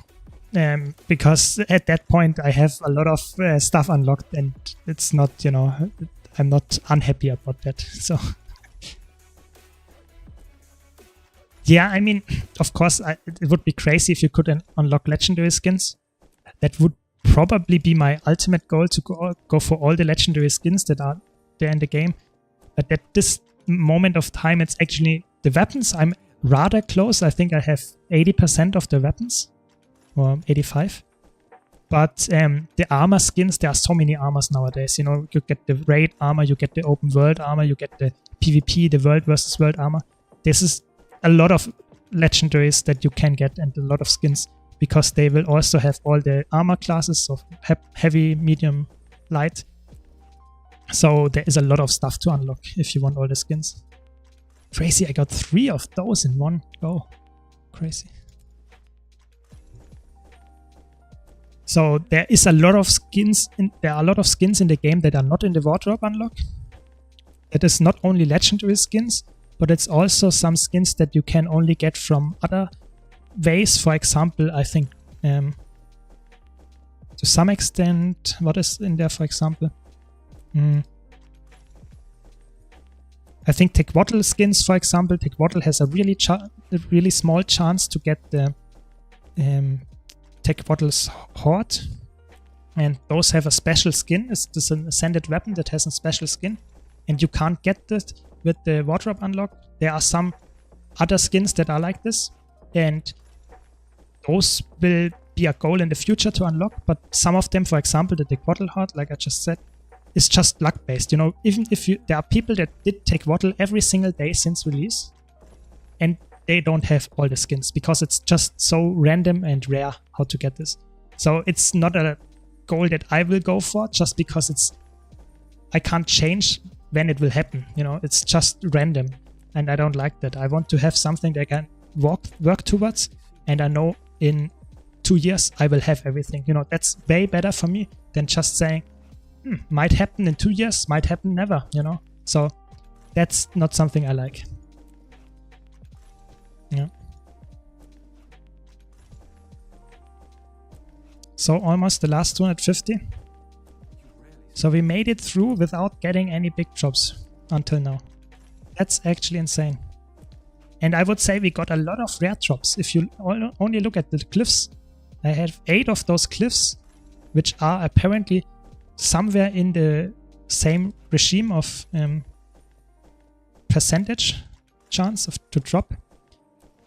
A: because at that point I have a lot of stuff unlocked, and it's not, you know, I'm not unhappy about that. So yeah, I mean, of course, it would be crazy if you could unlock legendary skins. That would probably be my ultimate goal, to go for all the legendary skins that are there in the game. But at this moment of time, it's actually the weapons. I'm rather close. I think I have 80% of the weapons, or 85. But the armor skins, there are so many armors nowadays. You know, you get the raid armor, you get the open world armor, you get the PvP, the world versus world armor. This is a lot of legendaries that you can get, and a lot of skins, because they will also have all the armor classes, so heavy, medium, light. So there is a lot of stuff to unlock if you want all the skins. Crazy, I got 3 of those in one go. Crazy. So there is a lot of skins there are a lot of skins in the game that are not in the wardrobe unlock. It is not only legendary skins, but it's also some skins that you can only get from other ways. For example, I think to some extent, what is in there, for example? I think Tequatl skins, for example. Tequatl has a really small chance to get the Tequatl's Horde, and those have a special skin. It's an ascended weapon that has a special skin, and you can't get this with the wardrobe unlock. There are some other skins that are like this, and those will be a goal in the future to unlock. But some of them, for example, the Tequatl Horde, like I just said, is just luck based. You know, even if there are people that did Tequatl every single day since release, and they don't have all the skins because it's just so random and rare how to get this. So it's not a goal that I will go for just because I can't change when it will happen. You know, it's just random, and I don't like that. I want to have something that I can work towards, and I know in 2 years I will have everything. You know, that's way better for me than just saying, might happen in 2 years, might happen never, you know. So that's not something I like. Yeah. So almost the last 250. So we made it through without getting any big drops until now. That's actually insane. And I would say we got a lot of rare drops. If you only look at the cliffs, I have 8 of those cliffs, which are apparently somewhere in the same regime of percentage chance to drop.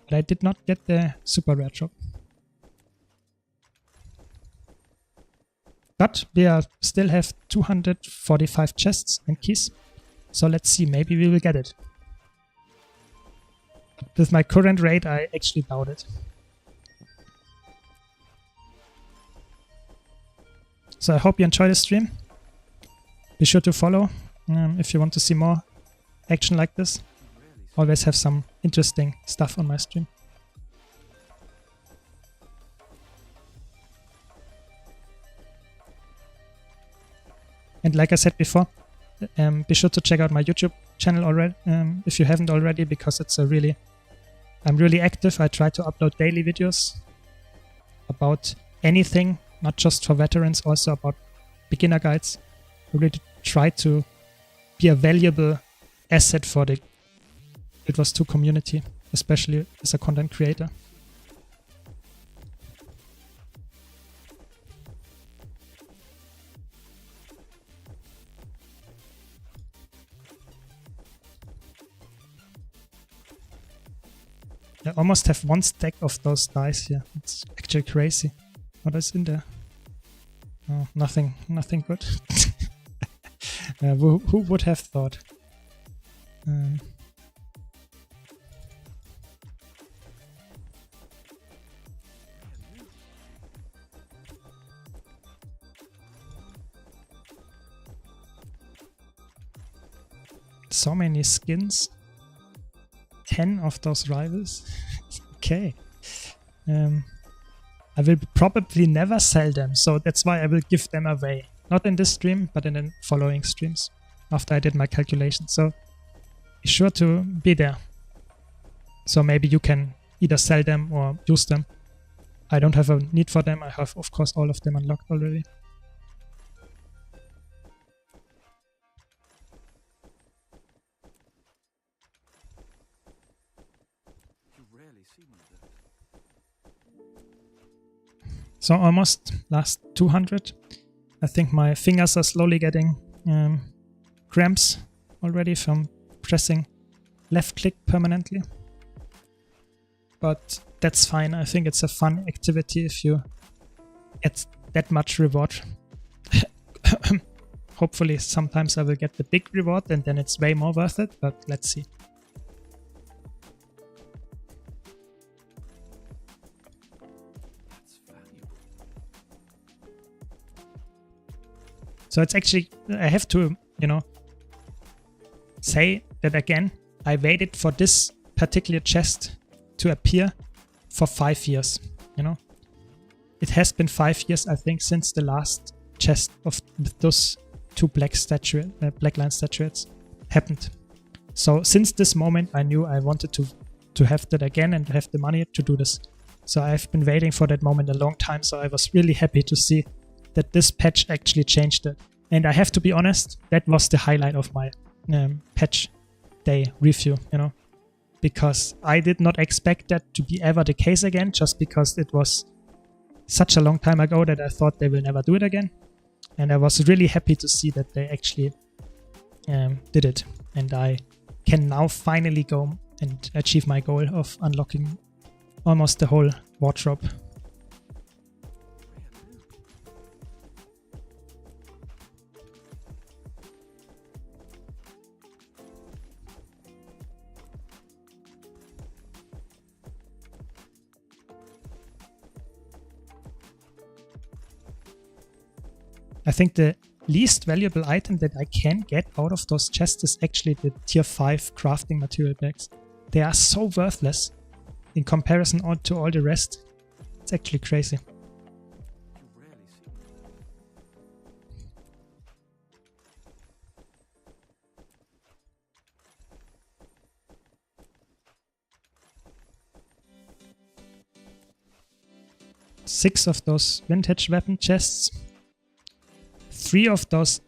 A: But I did not get the super rare drop. But we still have 245 chests and keys. So let's see, maybe we will get it. With my current rate, I actually doubt it. So I hope you enjoy the stream. Be sure to follow if you want to see more action like this. Always have some interesting stuff on my stream. And like I said before, be sure to check out my YouTube channel already if you haven't already, because it's I'm really active. I try to upload daily videos about anything, not just for veterans, also about beginner guides. I really try to be a valuable asset for the Guild Wars 2 community, especially as a content creator. I almost have 1 stack of those dice here. It's actually crazy. What is in there? Oh, nothing good. Who would have thought? So many skins. 10 of those rivals. Okay. I will probably never sell them, so that's why I will give them away. Not in this stream, but in the following streams, after I did my calculations. So be sure to be there. So maybe you can either sell them or use them. I don't have a need for them. I have, of course, all of them unlocked already. So almost last 200. I think my fingers are slowly getting cramps already from pressing left click permanently. But that's fine. I think it's a fun activity if you get that much reward. Hopefully sometimes I will get the big reward and then it's way more worth it, but let's see. So it's actually, I have to, say that again, I waited for this particular chest to appear for 5 years, It has been 5 years, I think, since the last chest of those 2 black line statuettes happened. So since this moment, I knew I wanted to have that again and have the money to do this. So I've been waiting for that moment a long time, so I was really happy to see that this patch actually changed it. And I have to be honest, that was the highlight of my patch day review, because I did not expect that to be ever the case again, just because it was such a long time ago that I thought they will never do it again. And I was really happy to see that they actually did it. And I can now finally go and achieve my goal of unlocking almost the whole wardrobe. I think the least valuable item that I can get out of those chests is actually the tier 5 crafting material bags. They are so worthless in comparison to all the rest. It's actually crazy.
B: You rarely see them.
A: 6 of those vintage weapon chests. 3 of those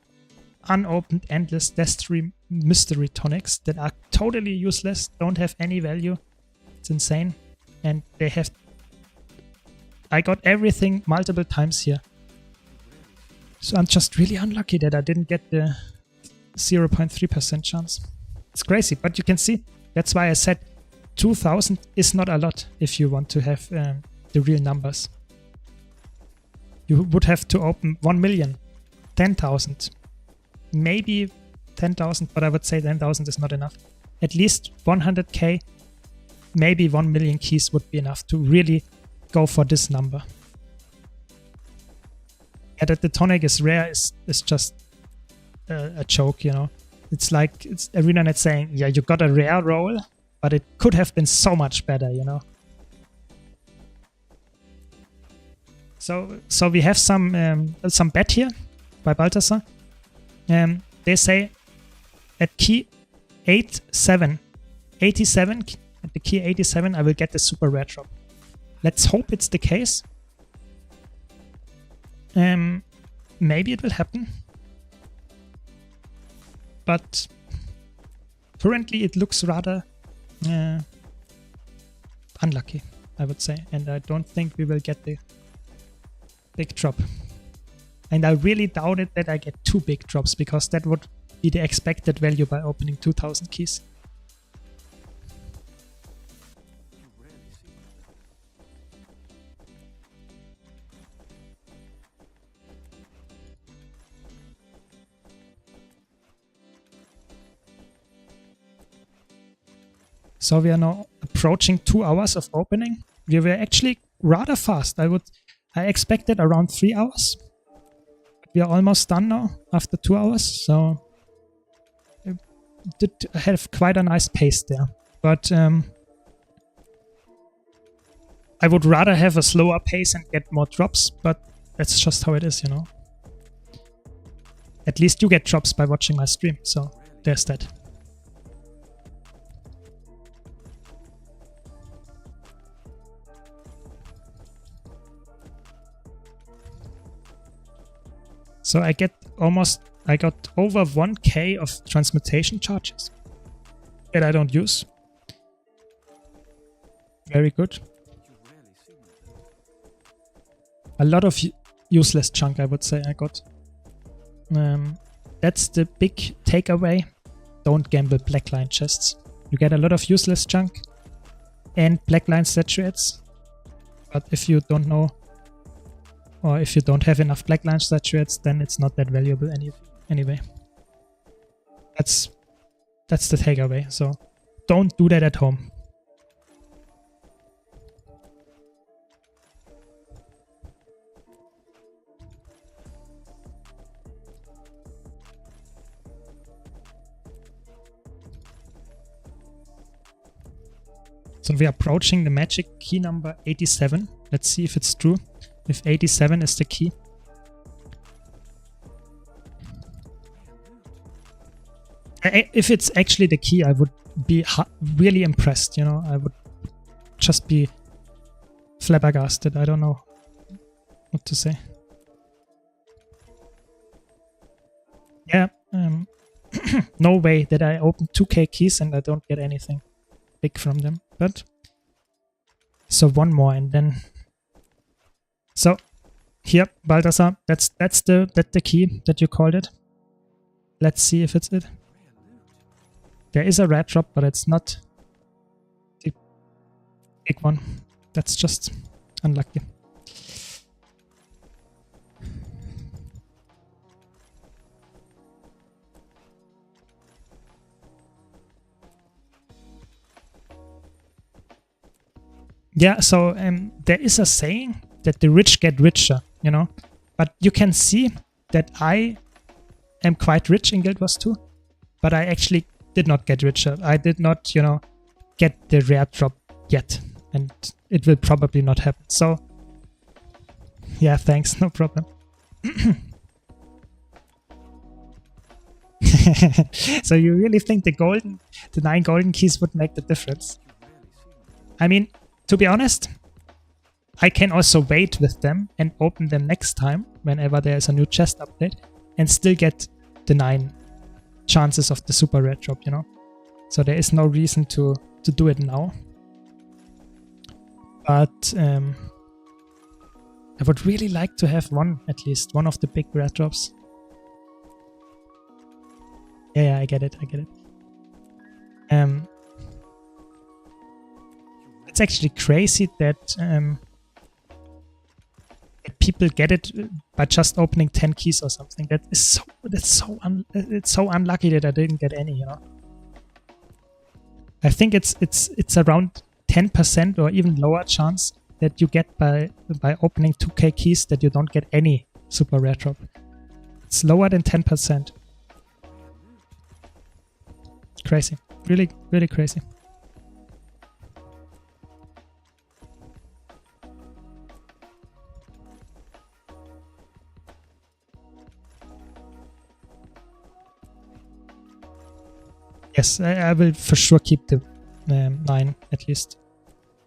A: unopened endless destiny mystery tonics that are totally useless, don't have any value. It's insane. And they have... I got everything multiple times here. So I'm just really unlucky that I didn't get the 0.3% chance. It's crazy, but you can see, that's why I said 2000 is not a lot if you want to have the real numbers. You would have to open 1 million, 10,000, maybe 10,000, but I would say 10,000 is not enough. At least 100k, maybe 1 million keys would be enough to really go for this number. Yeah, that the tonic is rare is just a joke, you know. It's like it's ArenaNet saying, yeah, you got a rare roll, but it could have been so much better, you know. So we have some bet here by Balthasar. They say at key 87, at the key 87, I will get the super rare drop. Let's hope it's the case. Maybe it will happen. But currently it looks rather unlucky, I would say. And I don't think we will get the big drop. And I really doubt it that I get 2 big drops, because that would be the expected value by opening 2000 keys.
B: You rarely see them.
A: So we are now approaching 2 hours of opening. We were actually rather fast. I expected around 3 hours. We are almost done now after 2 hours, so it did have quite a nice pace there. But I would rather have a slower pace and get more drops, but that's just how it is, you know. At least you get drops by watching my stream, so there's that. So I got over 1k of transmutation charges that I don't use. Very good.
B: You rarely see them.
A: A lot of useless junk, I would say I got. That's the big takeaway. Don't gamble blackline chests. You get a lot of useless junk and blackline statuettes. But if you don't know, or if you don't have enough blackline statuettes, then it's not that valuable anyway. That's the takeaway. So don't do that at home. So we are approaching the magic key number 87. Let's see if it's true. If 87 is the key. If it's actually the key, I would be really impressed, you know. I would just be flabbergasted. I don't know what to say. Yeah, no way that I open 2k keys and I don't get anything big from them. But so one more and then. So here, Balthasar, that's the key that you called it. Let's see if it's it. There is a red drop, but it's not the big one. That's just unlucky. Yeah, so there is a saying that the rich get richer, you know, but you can see that I am quite rich in Guild Wars 2, but I actually did not get richer. I did not, you know, get the rare drop yet, and it will probably not happen. So yeah, thanks, no problem. So you really think the 9 golden keys would make the difference? I mean, to be honest, I can also wait with them and open them next time whenever there's a new chest update and still get the 9 chances of the super rare drop, you know? So there is no reason to do it now. But I would really like to have at least one of the big rare drops. Yeah, I get it. It's actually crazy that people get it by just opening 10 keys or something. It's so unlucky that I didn't get any, you know. I think it's around 10% or even lower chance that you get by opening 2k keys that you don't get any super rare drop. It's lower than 10%. Crazy. Really, really crazy. Yes, I will for sure keep the 9 at least.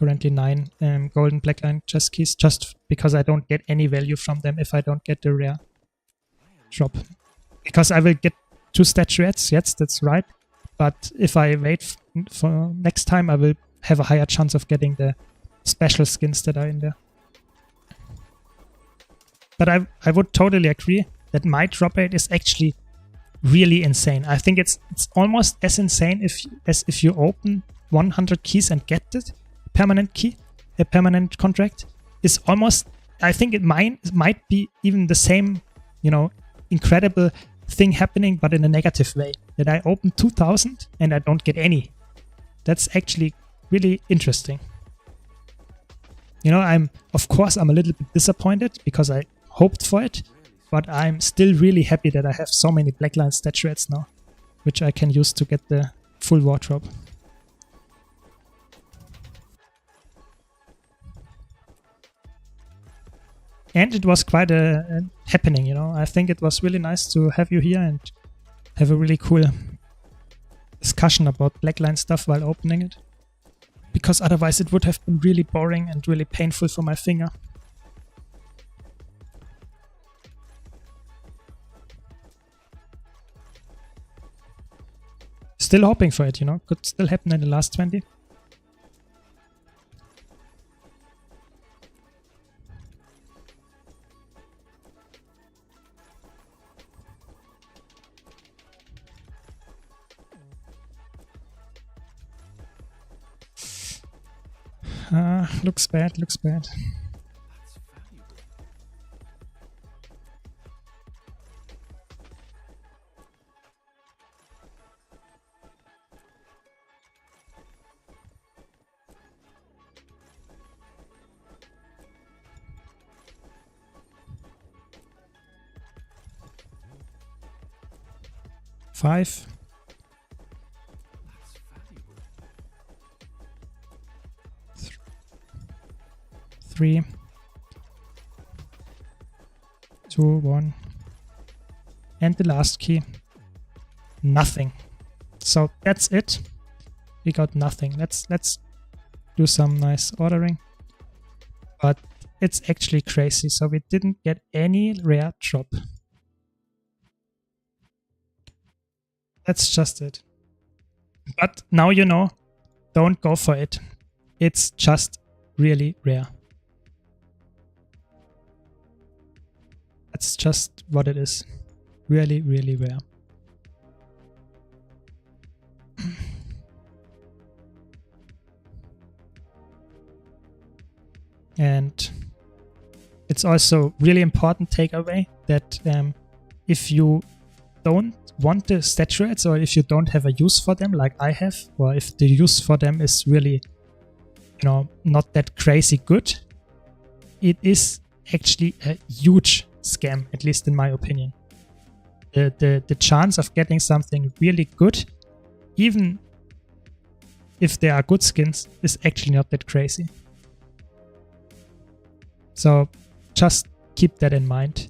A: Currently 9 golden blackline chest keys, just because I don't get any value from them if I don't get the rare drop. Because I will get 2 statuettes, yes, that's right. But if I wait for next time, I will have a higher chance of getting the special skins that are in there. But I would totally agree that my drop rate is actually really insane. I think it's almost as insane as if you open 100 keys and get it. Permanent key, a permanent contract is almost, I think it might be even the same, you know, incredible thing happening, but in a negative way, that I open 2000 and I don't get any. That's actually really interesting. You know, of course I'm a little bit disappointed because I hoped for it, but I'm still really happy that I have so many blackline statuettes now, which I can use to get the full wardrobe. And it was quite a happening, you know. I think it was really nice to have you here and have a really cool discussion about blackline stuff while opening it. Because otherwise it would have been really boring and really painful for my finger. Still hoping for it, you know. Could still happen in the last 20. Looks bad, looks bad. Five. 3, 2, 1, and the last key, nothing. So that's it. We got nothing. Let's do some nice ordering, but it's actually crazy. So we didn't get any rare drop. That's just it. But now you know, don't go for it. It's just really rare. That's just what it is. Really, really rare. And it's also really important takeaway that if you don't want the statuettes, or if you don't have a use for them like I have, or if the use for them is really, you know, not that crazy good, it is actually a huge scam, at least in my opinion. The chance of getting something really good, even if there are good skins, is actually not that crazy. So just keep that in mind.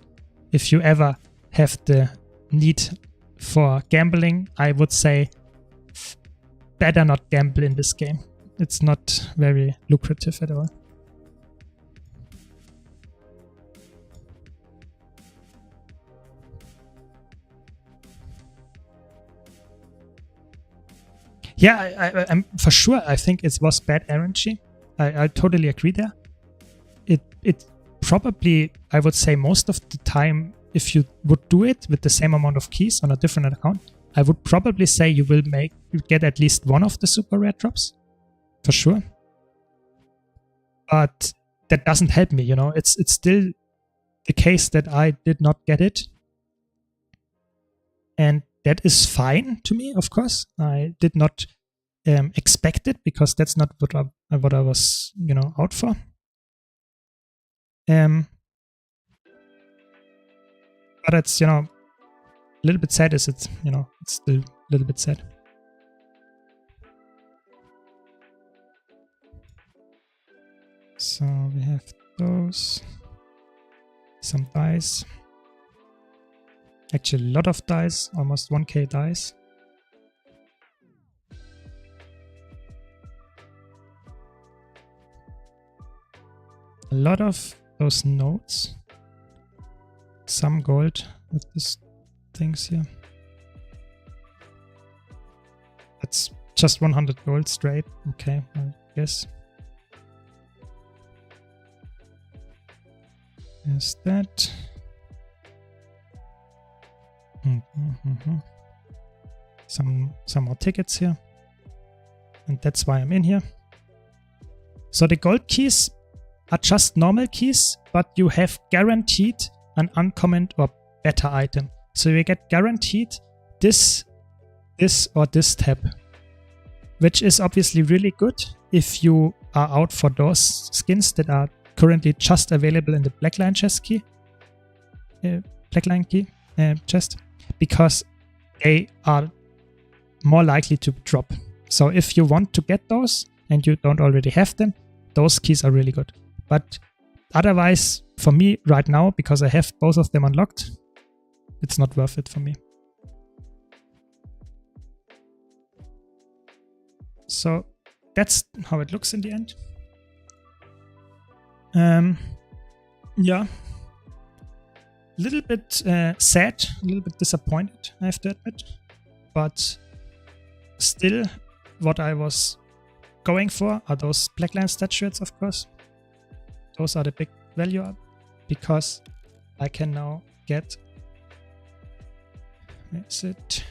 A: If you ever have the need for gambling, I would say better not gamble in this game. It's not very lucrative at all. Yeah, I'm for sure. I think it was bad RNG. I totally agree there. It probably, I would say, most of the time, if you would do it with the same amount of keys on a different account, I would probably say you get at least one of the super rare drops, for sure. But that doesn't help me, you know. It's still the case that I did not get it, and that is fine to me. Of course, I did not expect it, because that's not what I was, you know, out for. But it's, you know, a little bit sad. Is it? You know, it's still a little bit sad. So we have those, some dice. Actually, a lot of dice, almost 1k dice. A lot of those notes. Some gold with these things here. That's just 100 gold straight. Okay, I guess. There's that. Some more tickets here. And that's why I'm in here. So the gold keys are just normal keys, but you have guaranteed an uncommon or better item. So you get guaranteed this or this tab, which is obviously really good if you are out for those skins that are currently just available in the Blackline chest key, chest, because they are more likely to drop. So if you want to get those and you don't already have them, those keys are really good. But otherwise, for me right now, because I have both of them unlocked, it's not worth it for me. So that's how it looks in the end. Yeah, a little bit sad, a little bit disappointed, I have to admit, but still what I was going for are those Blackline statuettes, of course. Those are the big value up, because I can now get, where is it?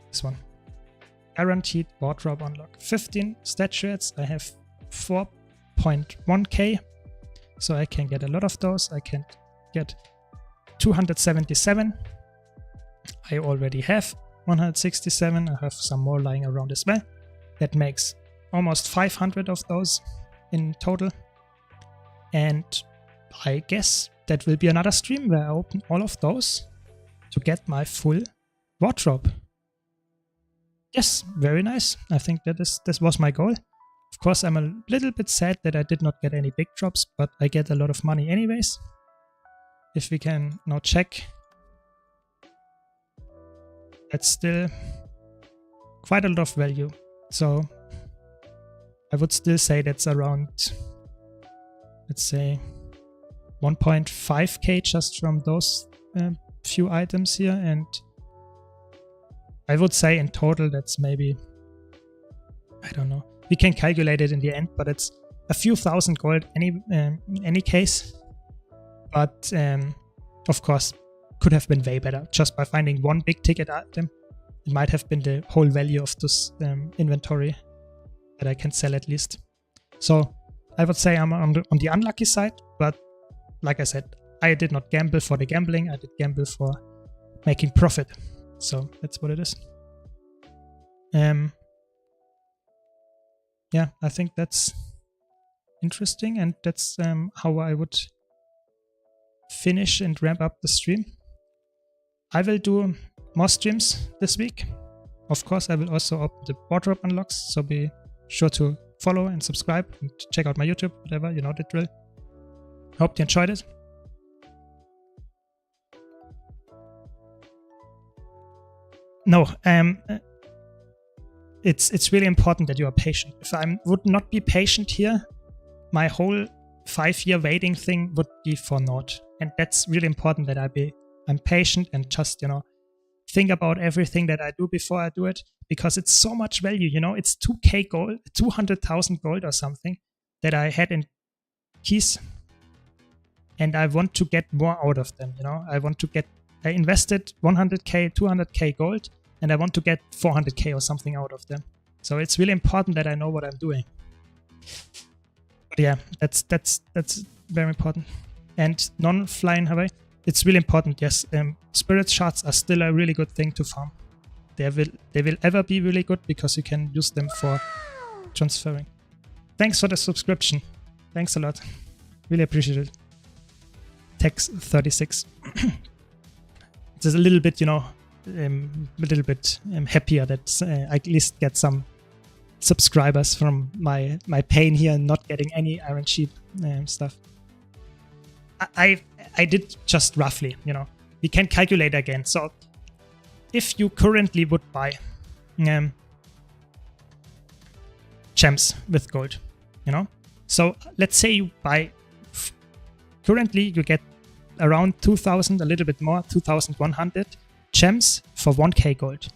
A: This one. Guaranteed wardrobe unlock. 15 statuettes. I have 4.1k, so I can get a lot of those. I can get 277. I already have 167. I have some more lying around as well. That makes almost 500 of those in total. And I guess that will be another stream where I open all of those to get my full wardrobe. Yes, very nice. I think this was my goal. Of course, I'm a little bit sad that I did not get any big drops, but I get a lot of money anyways. If we can now check, that's still quite a lot of value. So I would still say that's around, let's say, 1.5k just from those few items here, and I would say in total that's maybe, I don't know, we can calculate it in the end, but it's a few thousand gold in any case. But of course, could have been way better. Just by finding one big ticket item, it might have been the whole value of this inventory that I can sell at least. So I would say I'm on the unlucky side, but like I said, I did not gamble for the gambling, I did gamble for making profit. So that's what it is. Yeah, I think that's interesting, and that's how I would finish and ramp up the stream. I will do more streams this week. Of course, I will also open the wardrobe unlocks, so be sure to follow and subscribe and check out my YouTube, whatever, you know the drill. Hope you enjoyed it. No, it's really important that you are patient. If I would not be patient here, my whole 5-year waiting thing would be for naught. And that's really important that I'm patient and just, you know, think about everything that I do before I do it, because it's so much value, you know, it's 2k gold, 200,000 gold or something that I had in keys. And I want to get more out of them, you know, I invested 100k, 200k gold, and I want to get 400k or something out of them. So it's really important that I know what I'm doing. But yeah, that's very important. And non-flying away, it's really important. Yes, spirit shards are still a really good thing to farm. They will ever be really good because you can use them for transferring. Thanks for the subscription. Thanks a lot. Really appreciate it. Tex 36. It's a little bit, you know, happier that I at least get some subscribers from my pain here and not getting any Iron Sheep stuff. I did just roughly, you know. We can calculate again. So if you currently would buy gems with gold, you know. So let's say you buy, currently you get around 2,000, a little bit more, 2,100 gems for 1k gold.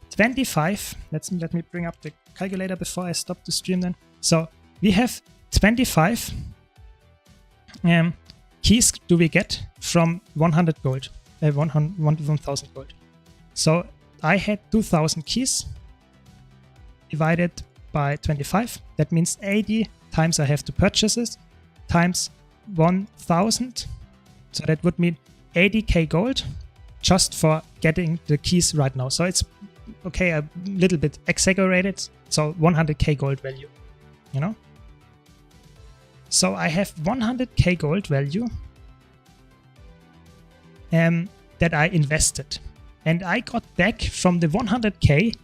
A: 25, let me bring up the calculator before I stop the stream then. So we have 25 keys do we get from 100 gold, 1,000 gold. So I had 2,000 keys divided by 25. That means 80 times I have to purchase it times 1,000. So that would mean 80k gold just for getting the keys right now. So it's okay, a little bit exaggerated. So 100k gold value, you know? So I have 100k gold value that I invested. And I got back from the 100k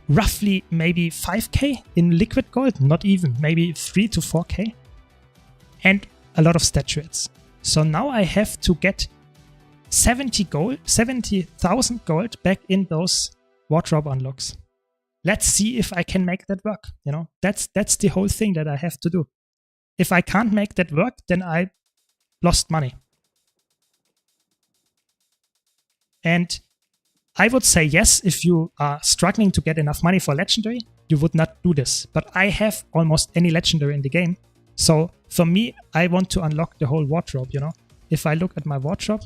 A: roughly maybe 5k in liquid gold, not even, maybe 3 to 4k. And a lot of statuettes. So now I have to get 70,000 gold back in those wardrobe unlocks. Let's see if I can make that work. You know, that's the whole thing that I have to do. If I can't make that work, then I lost money. And I would say yes, if you are struggling to get enough money for legendary, you would not do this. But I have almost any legendary in the game. So for me, I want to unlock the whole wardrobe, you know. If I look at my wardrobe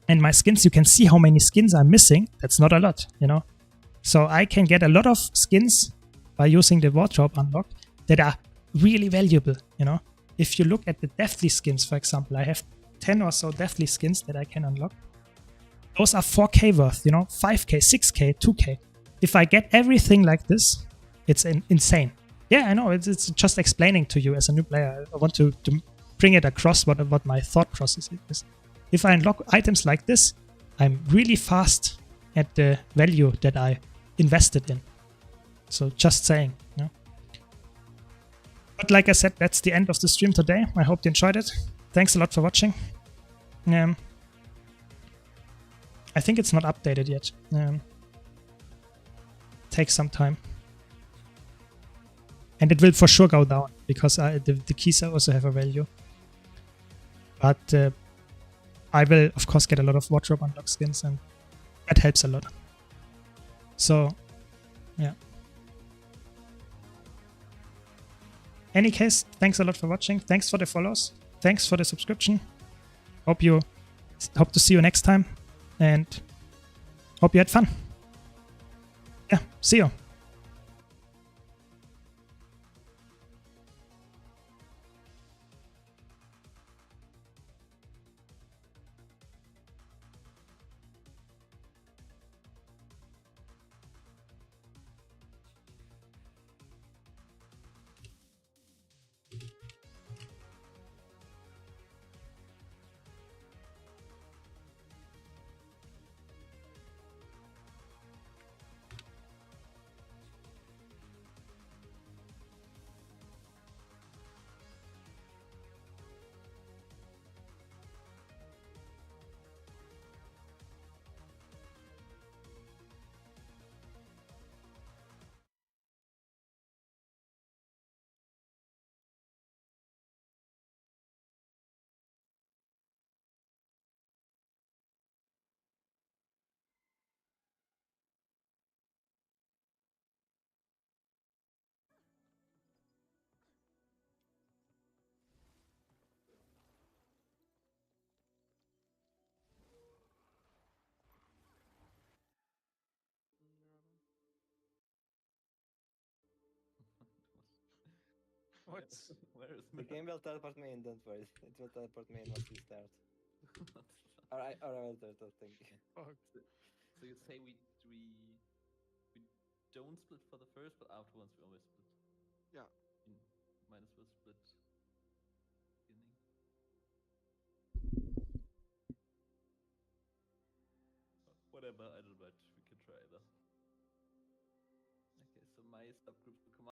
A: and my skins, you can see how many skins I'm missing. That's not a lot, you know. So I can get a lot of skins by using the wardrobe unlock that are really valuable, you know. If you look at the deathly skins, for example, I have 10 or so deathly skins that I can unlock. Those are 4k worth, you know, 5k, 6k, 2k. If I get everything like this, it's insane. Yeah, I know, it's just explaining to you as a new player. I want to bring it across what my thought process is. If I unlock items like this, I'm really fast at the value that I invested in. So just saying, you know. But like I said, that's the end of the stream today. I hope you enjoyed it. Thanks a lot for watching. I think it's not updated yet. Takes some time. And it will for sure go down, because the keys also have a value. But I will, of course, get a lot of wardrobe unlock skins, and that helps a lot. So, yeah. Any case, thanks a lot for watching. Thanks for the follows. Thanks for the subscription. Hope to see you next time, and hope you had fun. Yeah, see you.
C: What?
D: Where is
E: The
D: me?
E: game will teleport me in, don't worry. It will teleport me in once we start. Or I will do it, I think.
C: Fuck.
D: So you say we don't split for the first, but afterwards we always split.
C: Yeah.
D: In minus will split beginning. Whatever, I don't know. We can try that. Okay, so my subgroups will come